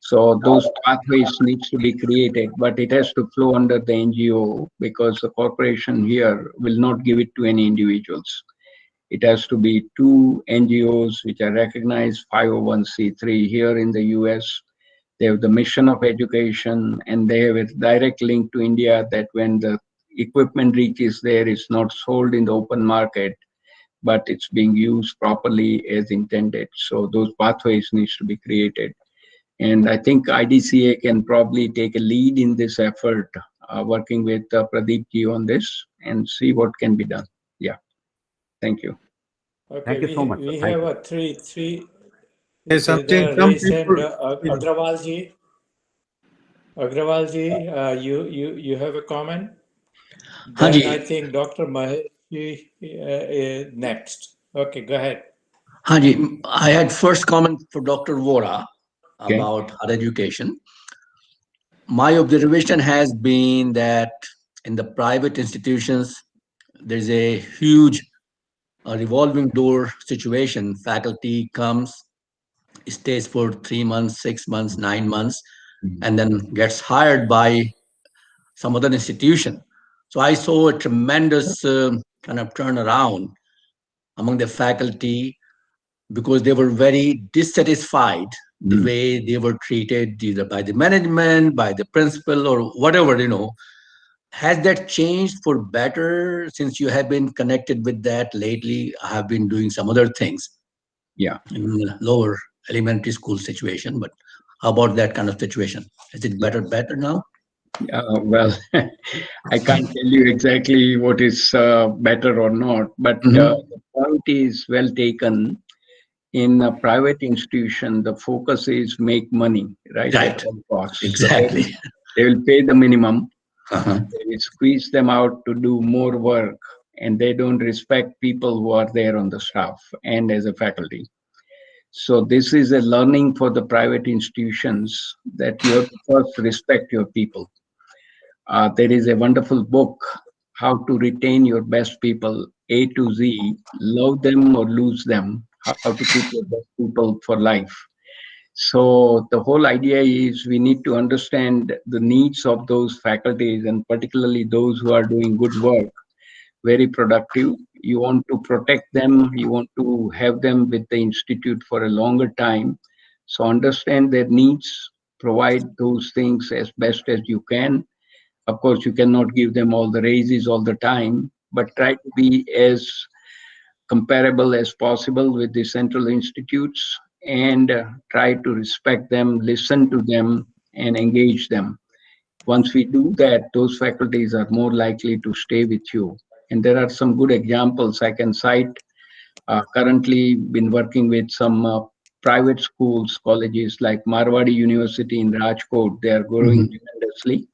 So those pathways needs to be created, but it has to flow under the NGO because the corporation here will not give it to any individuals. It has to be two NGOs which are recognized 501c3 here in the US. They have the mission of education and they have a direct link to India that when the equipment reaches there, it's not sold in the open market, but it's being used properly as intended. So those pathways needs to be created. And I think IDCA can probably take a lead in this effort, working with Pradeep ji on this and see what can be done. Yeah. Thank you. Okay, thank you so much. We have a three. There's There something are some raised hand. people. Agrawal ji, you have a comment? Hanji. Then I think Dr. Mahesh next. Okay, go ahead. Hanji, I had first comment for Dr. Vora about higher education. My observation has been that in the private institutions, there's a huge revolving door situation. Faculty comes, stays for 3 months, 6 months, 9 months, and then gets hired by some other institution. So I saw a tremendous kind of turnaround among the faculty because they were very dissatisfied the way they were treated either by the management, by the principal, or whatever, Has that changed for better since you have been connected with that lately? I have been doing some other things. Yeah. In the lower elementary school situation, but how about that kind of situation? Is it better now? Well, I can't tell you exactly what is better or not, but the point is well taken. In a private institution, the focus is make money, right? At all costs. Exactly. They will pay the minimum. They will squeeze them out to do more work, and they don't respect people who are there on the staff and as a faculty. So this is a learning for the private institutions that you have to first respect your people. There is a wonderful book, How to Retain Your Best People, A to Z, Love Them or Lose Them, how to keep your best people for life. So the whole idea is we need to understand the needs of those faculties and particularly those who are doing good work, very productive. You want to protect them, you want to have them with the institute for a longer time. So understand their needs, provide those things as best as you can. Of course, you cannot give them all the raises all the time, but try to be as comparable as possible with the central institutes and try to respect them, listen to them, and engage them. Once we do that, those faculties are more likely to stay with you. And there are some good examples I can cite. Currently, been working with some private schools, colleges like Marwadi University in Rajkot. They are growing tremendously.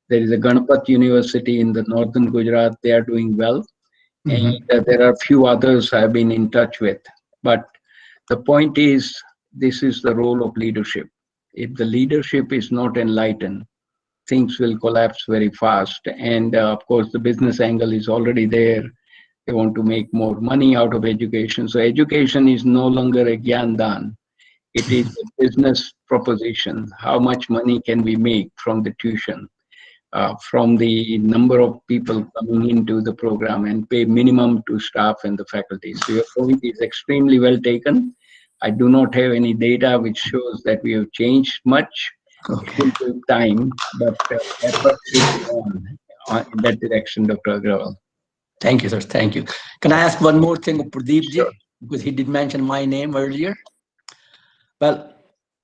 There is a Ganapat University in the northern Gujarat. They are doing well. And there are a few others I've been in touch with. But the point is, this is the role of leadership. If the leadership is not enlightened, things will collapse very fast. And of course, the business angle is already there. They want to make more money out of education. So education is no longer a gyan dan. It is a business proposition. How much money can we make from the tuition, from the number of people coming into the program, and pay minimum to staff and the faculty. So your point is extremely well taken. I do not have any data which shows that we have changed much. It will take time, but effort should be on in that direction, Dr. Agrawal. Thank you, sir. Thank you. Can I ask one more thing of Pradeep ji? Sure. Because he did mention my name earlier. Well,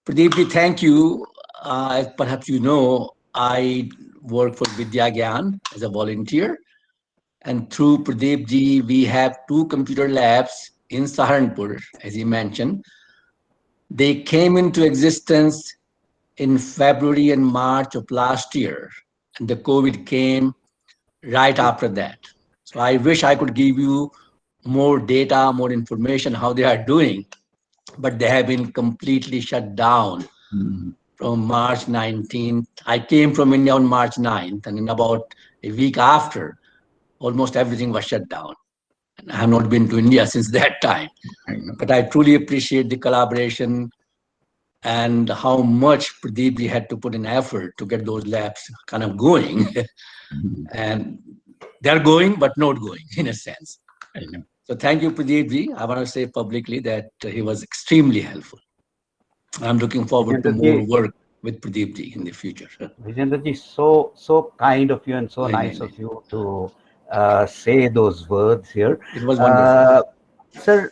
Pradeep ji, thank you. As perhaps you know, I work for Vidya Gyan as a volunteer. And through Pradeep ji, we have 2 computer labs in Saharanpur, as he mentioned. They came into existence in February and March of last year. And the COVID came right after that. So I wish I could give you more data, more information, how they are doing, but they have been completely shut down from March 19th. I came from India on March 9th, and in about a week after, almost everything was shut down. And I have not been to India since that time. But I truly appreciate the collaboration and how much Pradeep ji had to put in effort to get those labs kind of going. And they're going, but not going in a sense. So thank you, Pradeep ji. I want to say publicly that he was extremely helpful. I'm looking forward to more work with Pradeep ji in the future. Vijendra ji, so kind of you and so nice of you to say those words here. It was wonderful. Sir,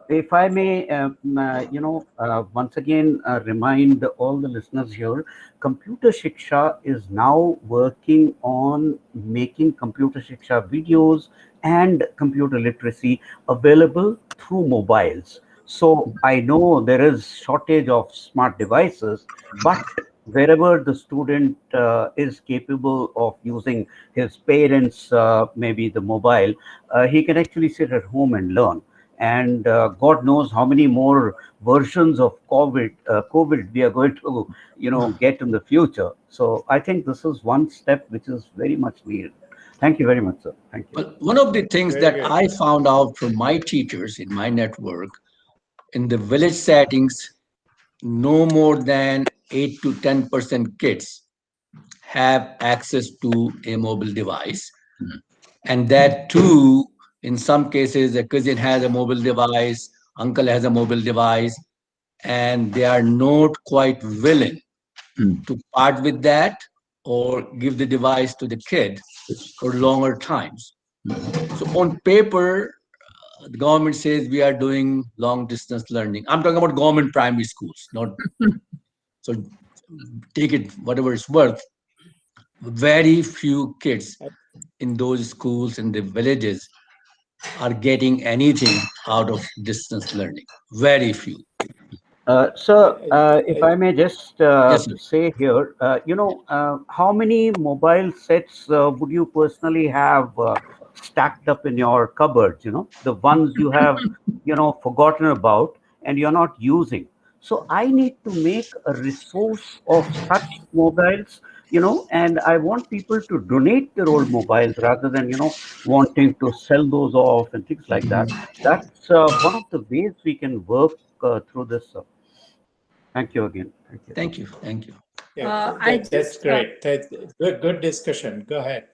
if I may, once again remind all the listeners here, Computer Shiksha is now working on making Computer Shiksha videos and computer literacy available through mobiles. So I know there is shortage of smart devices, but wherever the student is capable of using his parents, maybe the mobile, he can actually sit at home and learn. And God knows how many more versions of COVID we are going to, get in the future. So I think this is one step which is very much needed. Thank you very much, sir. Thank you. Well, one of the things that I found out from my teachers in my network, in the village settings, no more than 8 to 10% kids have access to a mobile device. And that too, in some cases, a cousin has a mobile device, uncle has a mobile device, and they are not quite willing to part with that or give the device to the kid for longer times. So on paper, the government says we are doing long distance learning. I'm talking about government primary schools, not so take it whatever it's worth. Very few kids in those schools in the villages are getting anything out of distance learning. Very few. Sir, if I may just Yes, say here, how many mobile sets would you personally have stacked up in your cupboards? The ones you have, forgotten about and you're not using. So I need to make a resource of such mobiles, and I want people to donate their old mobiles rather than, wanting to sell those off and things like that. That's one of the ways we can work through this. Thank you again. Thank you. Thank you. Yeah, that's great. That's good discussion. Go ahead.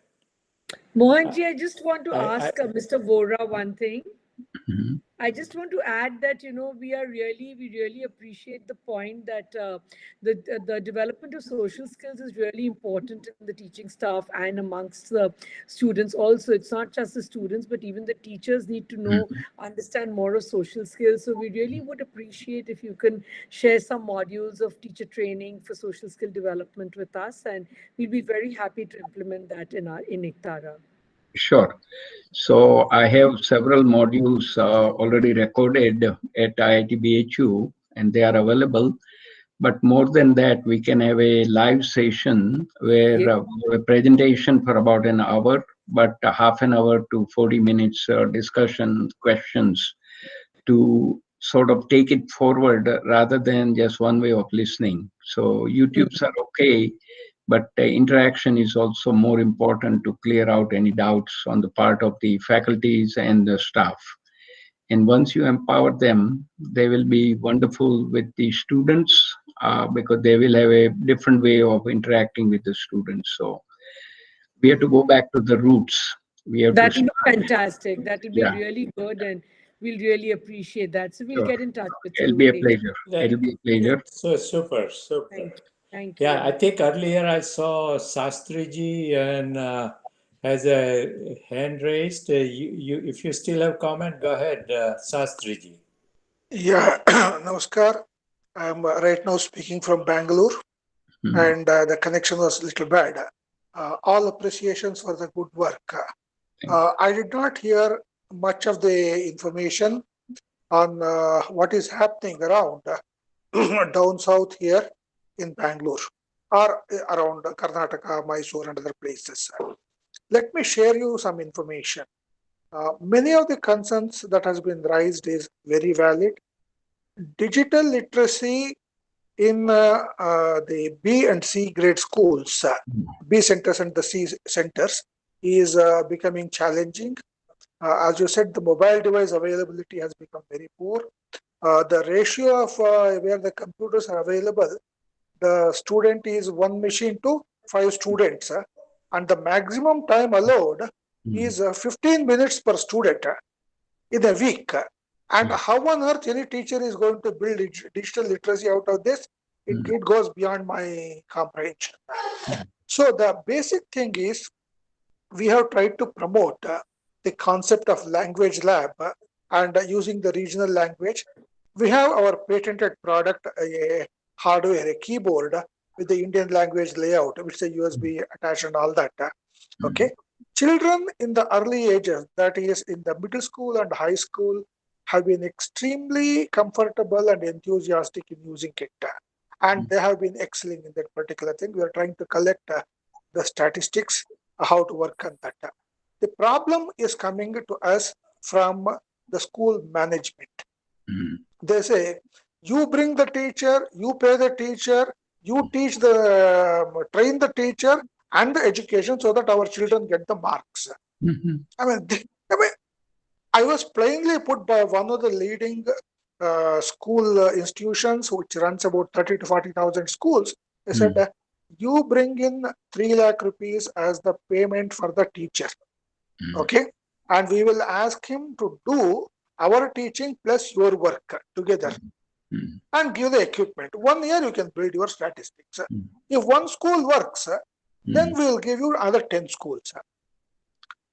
Mohanji, I just want to ask Mr. Vora one thing. I just want to add that we really appreciate the point that the development of social skills is really important in the teaching staff and amongst the students also. It's not just the students, but even the teachers need to understand more of social skills. So we really would appreciate if you can share some modules of teacher training for social skill development with us, and we'll be very happy to implement that in ICTARA. Sure. So I have several modules already recorded at IIT BHU, and they are available. But more than that, we can have a live session where we have a presentation for about an hour but a half an hour to 40 minutes discussion, questions, to sort of take it forward rather than just one way of listening. So YouTubes are okay, but interaction is also more important to clear out any doubts on the part of the faculties and the staff. And once you empower them, they will be wonderful with the students because they will have a different way of interacting with the students. So we have to go back to the roots. We have That to will be start. fantastic. That will be Yeah, really good, and we'll really appreciate that. So we'll sure. get in touch with It'll you be a later. pleasure. It'll be a pleasure. So super. Thank you. Thank Yeah, you. I think earlier I saw Sastriji and has a hand raised. If you still have comment, go ahead, Sastriji. Yeah, Namaskar. I'm right now speaking from Bangalore, and the connection was a little bad. All appreciations for the good work. I did not hear much of the information on what is happening around down south here in Bangalore or around Karnataka, Mysore, and other places. Let me share you some information. Many of the concerns that has been raised is very valid. Digital literacy in the B and C grade schools, B centers and the C centers, is becoming challenging. As you said, the mobile device availability has become very poor. The ratio of where the computers are available, the student is one machine to 5 students, and the maximum time allowed is 15 minutes per student in a week. And how on earth any teacher is going to build digital literacy out of this? It goes beyond my comprehension. So the basic thing is we have tried to promote the concept of language lab and using the regional language. We have our patented product, a hardware, a keyboard with the Indian language layout, which is a USB attached and all that. Okay. Children in the early ages, that is in the middle school and high school, have been extremely comfortable and enthusiastic in using it. And they have been excelling in that particular thing. We are trying to collect the statistics, how to work on that. The problem is coming to us from the school management. They say, you bring the teacher, you pay the teacher, you teach train the teacher and the education so that our children get the marks. I mean, I was plainly put by one of the leading school institutions, which runs about 30 to 40,000 schools. They said, you bring in 3 lakh rupees as the payment for the teacher. Okay. And we will ask him to do our teaching plus your work together and give the equipment. 1 year you can build your statistics. If one school works, then we will give you another 10 schools.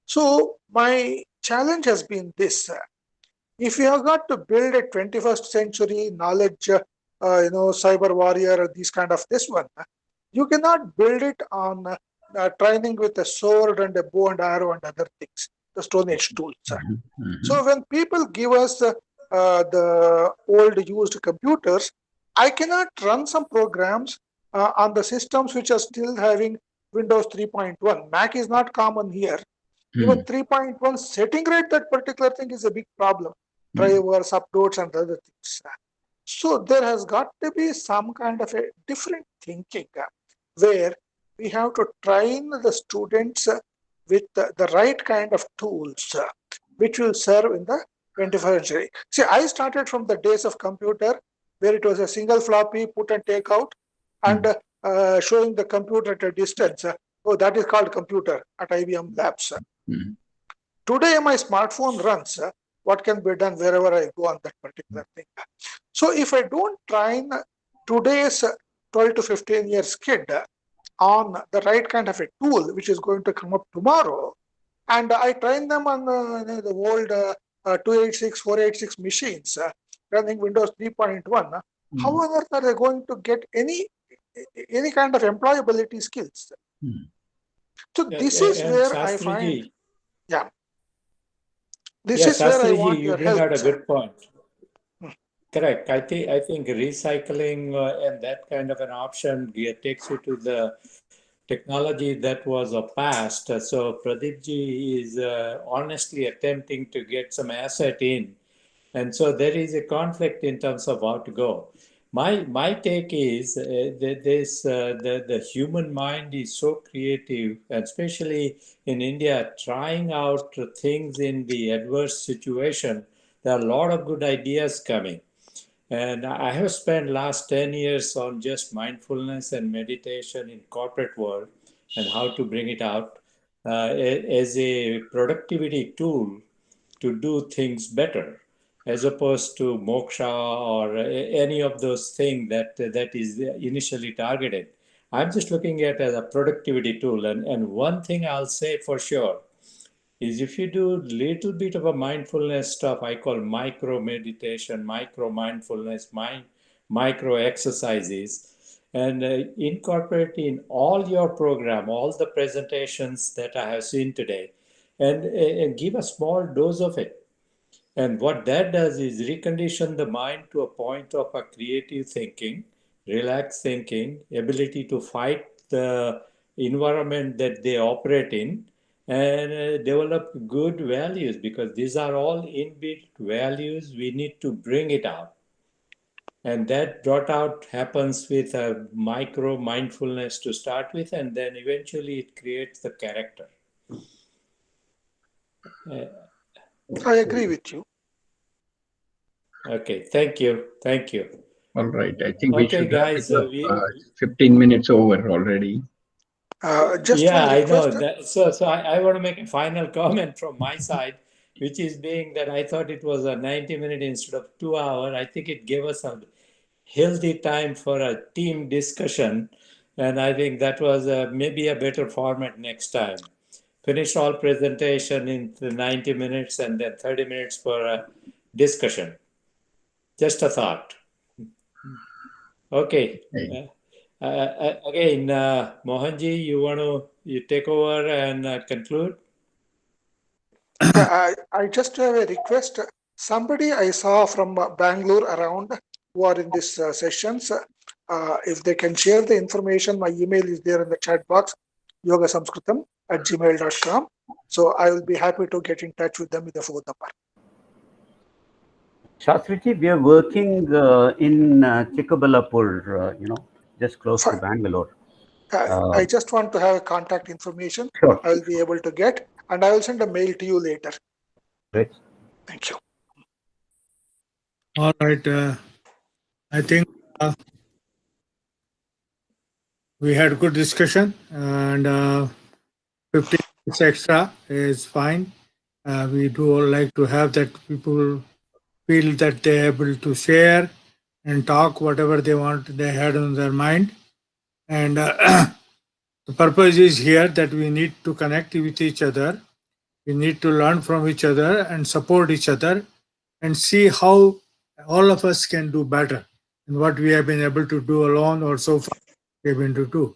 So my challenge has been this. If you have got to build a 21st century knowledge, cyber warrior, these kind of this one, you cannot build it on training with a sword and a bow and arrow and other things, the Stone Age tools. So when people give us the old used computers, I cannot run some programs on the systems which are still having Windows 3.1. Mac is not common here. Even 3.1 setting rate, that particular thing is a big problem. Drivers, uploads, and other things. So there has got to be some kind of a different thinking where we have to train the students with the right kind of tools which will serve in the 21st century. See, I started from the days of computer where it was a single floppy, put and take out, and showing the computer at a distance. Oh, that is called computer at IBM Labs. Today, my smartphone runs what can be done wherever I go on that particular thing. So if I don't train today's 12 to 15 years kid on the right kind of a tool which is going to come up tomorrow, and I train them on the old 286, 486 machines running Windows 3.1, how on earth are they going to get any kind of employability skills? So this is where I find, this is where I want you your bring help. out a good point. Correct. I think recycling and that kind of an option takes you to technology that was of past. So Pradeep ji is honestly attempting to get some asset in. And so there is a conflict in terms of how to go. My take is that the human mind is so creative, and especially in India, trying out things in the adverse situation. There are a lot of good ideas coming. And I have spent last 10 years on just mindfulness and meditation in corporate world and how to bring it out as a productivity tool to do things better, as opposed to moksha or any of those things that is initially targeted. I'm just looking at it as a productivity tool. And one thing I'll say for sure is if you do little bit of a mindfulness stuff, I call micro meditation, micro mindfulness, micro exercises, and incorporate in all your program, all the presentations that I have seen today, and give a small dose of it. And what that does is recondition the mind to a point of a creative thinking, relaxed thinking, ability to fight the environment that they operate in, and develop good values, because these are all inbuilt values. We need to bring it out. And that brought out happens with a micro mindfulness to start with, and then eventually it creates the character. I agree with you. Okay, thank you. Thank you. All right. I think we Okay, should guys. wrap it up. 15 minutes over already. Just Yeah, one I know request. that. So I want to make a final comment from my side, which is being that I thought it was a 90-minute instead of 2 hour. I think it gave us a healthy time for a team discussion. And I think that was maybe a better format next time. Finish all presentation in the 90 minutes and then 30 minutes for a discussion. Just a thought. Okay. Again, Mohanji, you take over and conclude? Yeah, I just have a request. Somebody I saw from Bangalore around who are in this sessions, if they can share the information, my email is there in the chat box, yogasamskritam@gmail.com. So I will be happy to get in touch with them with the phone number. Shastriji, we are working in Chikkaballapur, just close to Bangalore. I just want to have a contact information. Sure. I will be able to get, and I will send a mail to you later. Great. Thank you. All right. I think we had good discussion, and 15 minutes extra is fine. We do all like to have that people feel that they're able to share and talk whatever they want, they had on their mind. And the purpose is here that we need to connect with each other. We need to learn from each other and support each other and see how all of us can do better and what we have been able to do alone or so far we have been able to do.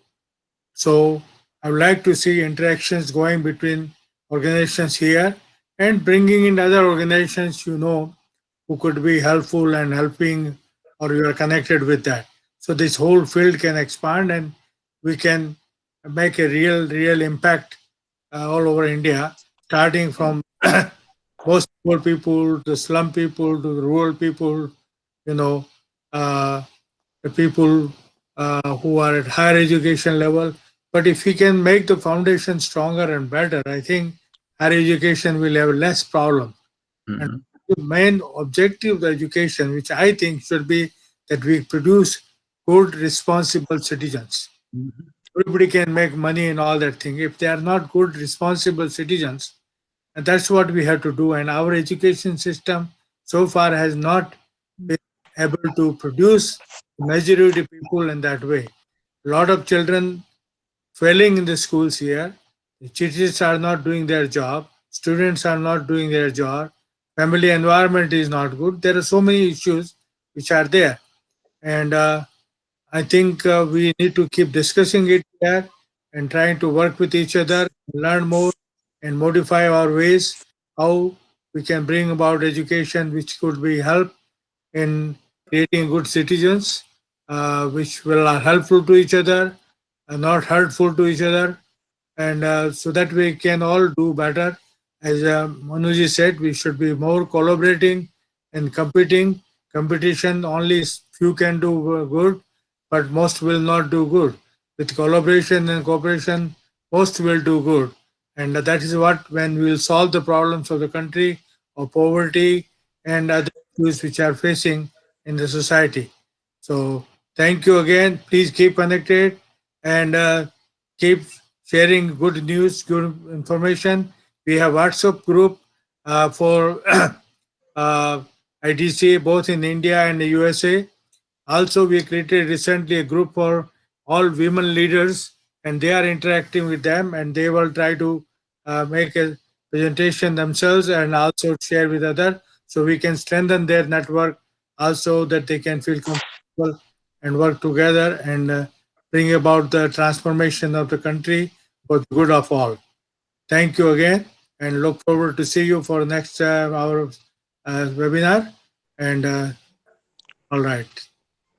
So I would like to see interactions going between organizations here and bringing in other organizations, who could be helpful and helping, or you are connected with that. So this whole field can expand and we can make a real impact all over India, starting from most poor people, the slum people, to the rural people, the people who are at higher education level. But if we can make the foundation stronger and better, I think higher education will have less problem. And the main objective of the education, which I think should be that we produce good, responsible citizens. Everybody can make money and all that thing. If they are not good, responsible citizens, and that's what we have to do. And our education system so far has not been able to produce majority people in that way. A lot of children failing in the schools here. The teachers are not doing their job. Students are not doing their job. Family environment is not good. There are so many issues which are there. And I think we need to keep discussing it there and trying to work with each other, learn more and modify our ways, how we can bring about education which could be help in creating good citizens, which will are helpful to each other not hurtful to each other, and so that we can all do better. As Manuji said, we should be more collaborating and competing. Competition only few can do good, but most will not do good. With collaboration and cooperation, most will do good. And that is what, when we will solve the problems of the country, of poverty and other issues which are facing in the society. So thank you again. Please keep connected and keep sharing good news, good information. We have WhatsApp group for IDC both in India and the USA. Also, we created recently a group for all women leaders, and they are interacting with them, and they will try to make a presentation themselves and also share with others, so we can strengthen their network. Also, that they can feel comfortable and work together and bring about the transformation of the country for the good of all. Thank you again, and look forward to see you for next our webinar. And all right.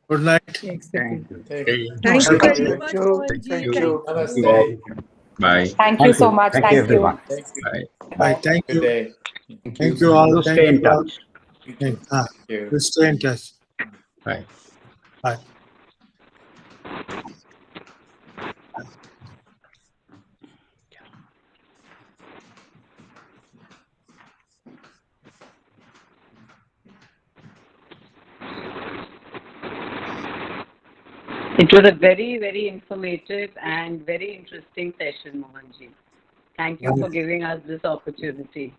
Good night. Thank you. Thank you very Thank much, you. Mohanji. Thank you. Thank you all. Bye. Thank you so much. Thank you, Thank you. everyone. Bye. Bye. Thank Good you. day. Thank you all. Do Thank stay in you all. touch. Ah, you. we'll stay in touch. Bye. Bye. It was a very, very informative and very interesting session, Mohanji. Thank you for giving us this opportunity.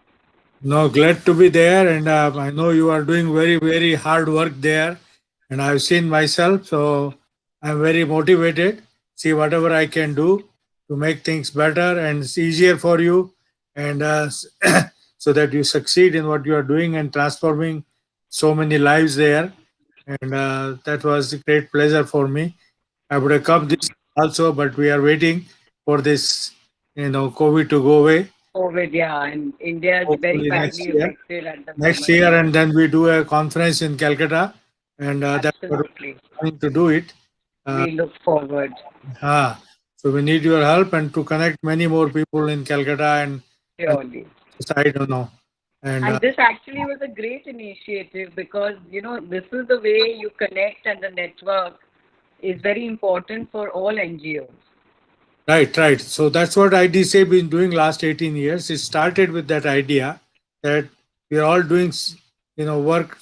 No, glad to be there, and I know you are doing very, very hard work there, and I've seen myself, so I'm very motivated. See whatever I can do to make things better and it's easier for you, and so that you succeed in what you are doing and transforming so many lives there. And that was a great pleasure for me. I would have come this also, but we are waiting for this, COVID to go away. COVID, yeah, and India is very Hopefully badly affected at the next moment. year, and then we do a conference in Calcutta, and that's what Absolutely. we're trying to do it. We look forward. So we need your help and to connect many more people in Calcutta and Surely. I don't know. And this actually was a great initiative because, this is the way you connect, and the network is very important for all NGOs. Right. So that's what IDC been doing last 18 years. It started with that idea that we are all doing, work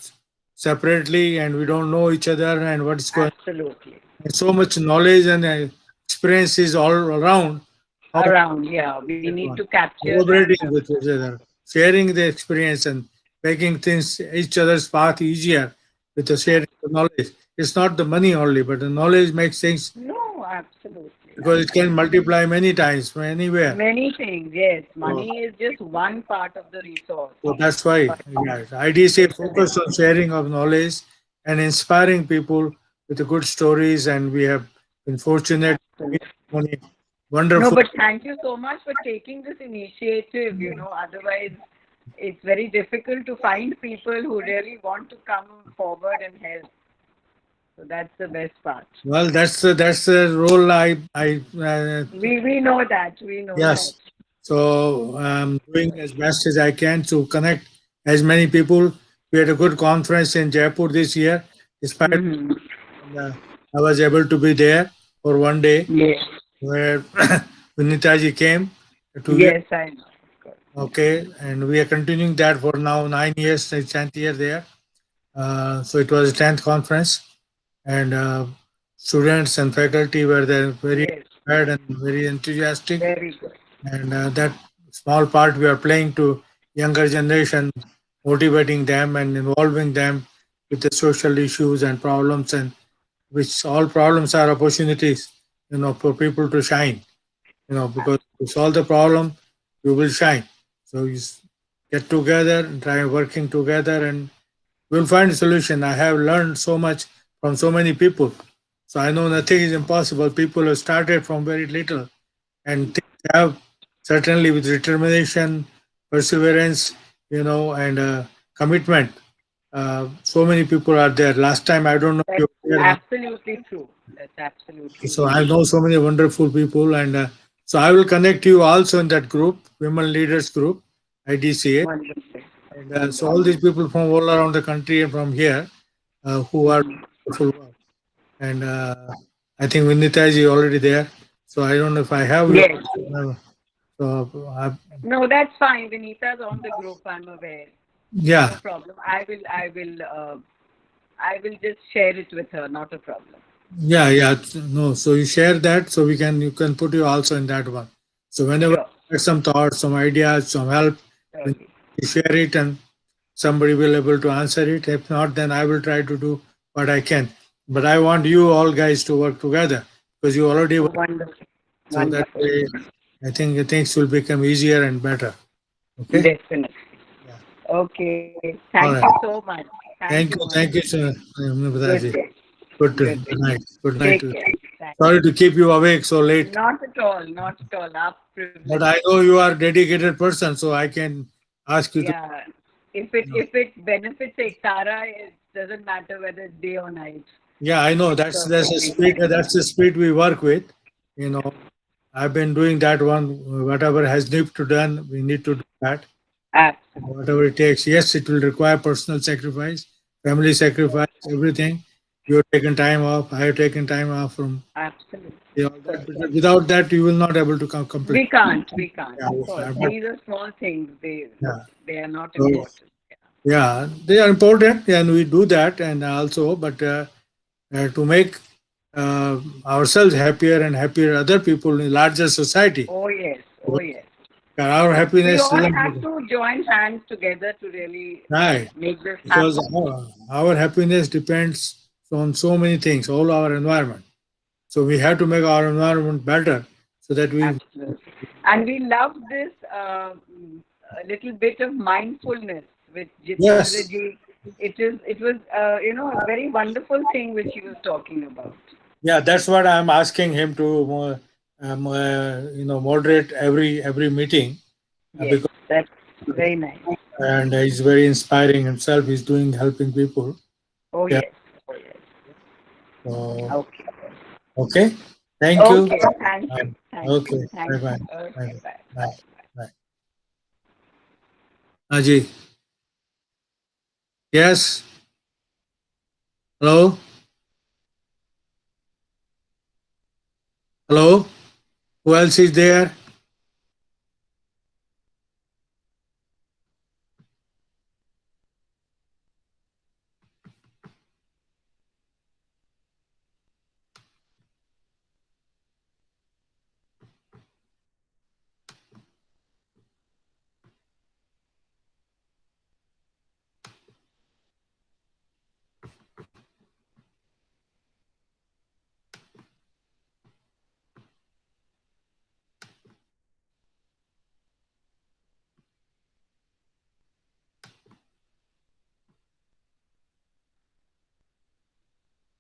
separately and we don't know each other and what's going on. Absolutely. And so much knowledge and experience is all around. Yeah. We need to capture collaborating that. with each other, sharing the experience and making things each other's path easier with the sharing of knowledge. It's not the money only, but the knowledge makes things, No, absolutely. because it can multiply many times, anywhere. Many things, yes. Money is just one part of the resource. So that's why IDC focused on sharing of knowledge and inspiring people with the good stories, and we have been fortunate to meet many wonderful. No, but thank you so much for taking this initiative. Otherwise it's very difficult to find people who really want to come forward and help. So that's the best part. Well, that's the role we know that. Yes. So I'm doing as best as I can to connect as many people. We had a good conference in Jaipur this year. Despite I was able to be there for one day. Yes. Where Vinitaji came. Yes, I know. Okay, and we are continuing that for now 9 years, 10th year there. So it was a 10th conference, and students and faculty were there very prepared and very enthusiastic. Very good. And that small part we are playing to younger generation, motivating them and involving them with the social issues and problems, and which all problems are opportunities, for people to shine, because to solve the problem, you will shine. So you get together and try working together, and we'll find a solution. I have learned so much from so many people. So I know nothing is impossible. People have started from very little, and things have, certainly with determination, perseverance, and commitment, so many people are there. Last time, I don't know if That's you were there. absolutely true. That's absolutely So true. I know so many wonderful people, and so I will connect you also in that group, Women Leaders Group, IDCA. Wonderful. And so all these people from all around the country and from here who are wonderful work. And I think Vinita is already there. So I don't know if I have your. Yes. So No, that's fine. Vinita's on the group. I'm aware. yeah. No problem. I will just share it with her. Not a problem. Yeah, yeah. No, so you share that so you can put you also in that one. So whenever Sure. you get some thoughts, some ideas, some help, then Okay. you share it and somebody will able to answer it. If not, then I will try to do what I can. But I want you all guys to work together because you already work. Wonderful. So that Wonderful. way, I think things will become easier and better. Okay. Definitely. Yeah. Okay. All Thank right. you so much. Thank you. Thank you, sir. Good day. Good Good night. Good night. Take care. Thanks. Sorry to keep you awake so late. Not at all. Not at all. Our privilege. But I know you are a dedicated person, so I can ask you to. Yeah. If it benefits Ektara, it doesn't matter whether it's day or night. Yeah, I know. That's the spirit. That's the spirit we work with. You know, I've been doing that one. Whatever has need to done, we need to do that. Absolutely. Whatever it takes. Yes, it will require personal sacrifice, family sacrifice, everything. You're taking time off. I have taken time off from. Absolutely. Without that, you will not able to complete. We can't. Yeah, Of course. These are small things. They are not So, important. yeah, they are important, and we do that, and also, but to make ourselves happier and happier other people in larger society. Oh yes. Oh yes. Our We happiness. all have to join hands together to really Right. make this Because happen. our happiness depends on so many things, all our environment. So we have to make our environment better so that we. Absolutely. And we love this a little bit of mindfulness with Jitendra ji. It was a very wonderful thing which he was talking about. Yeah, that's what I'm asking him to moderate every meeting. Yes, that's very nice. And he's very inspiring himself. He's helping people. Oh Yeah. yes. Oh yes. Okay. Okay. Okay. Thank you. Okay. Thank you. Thank Okay. you. Thank Bye-bye. you. Okay. Bye. Bye. Bye. Aji. Yes. Hello. Hello. Who else is there?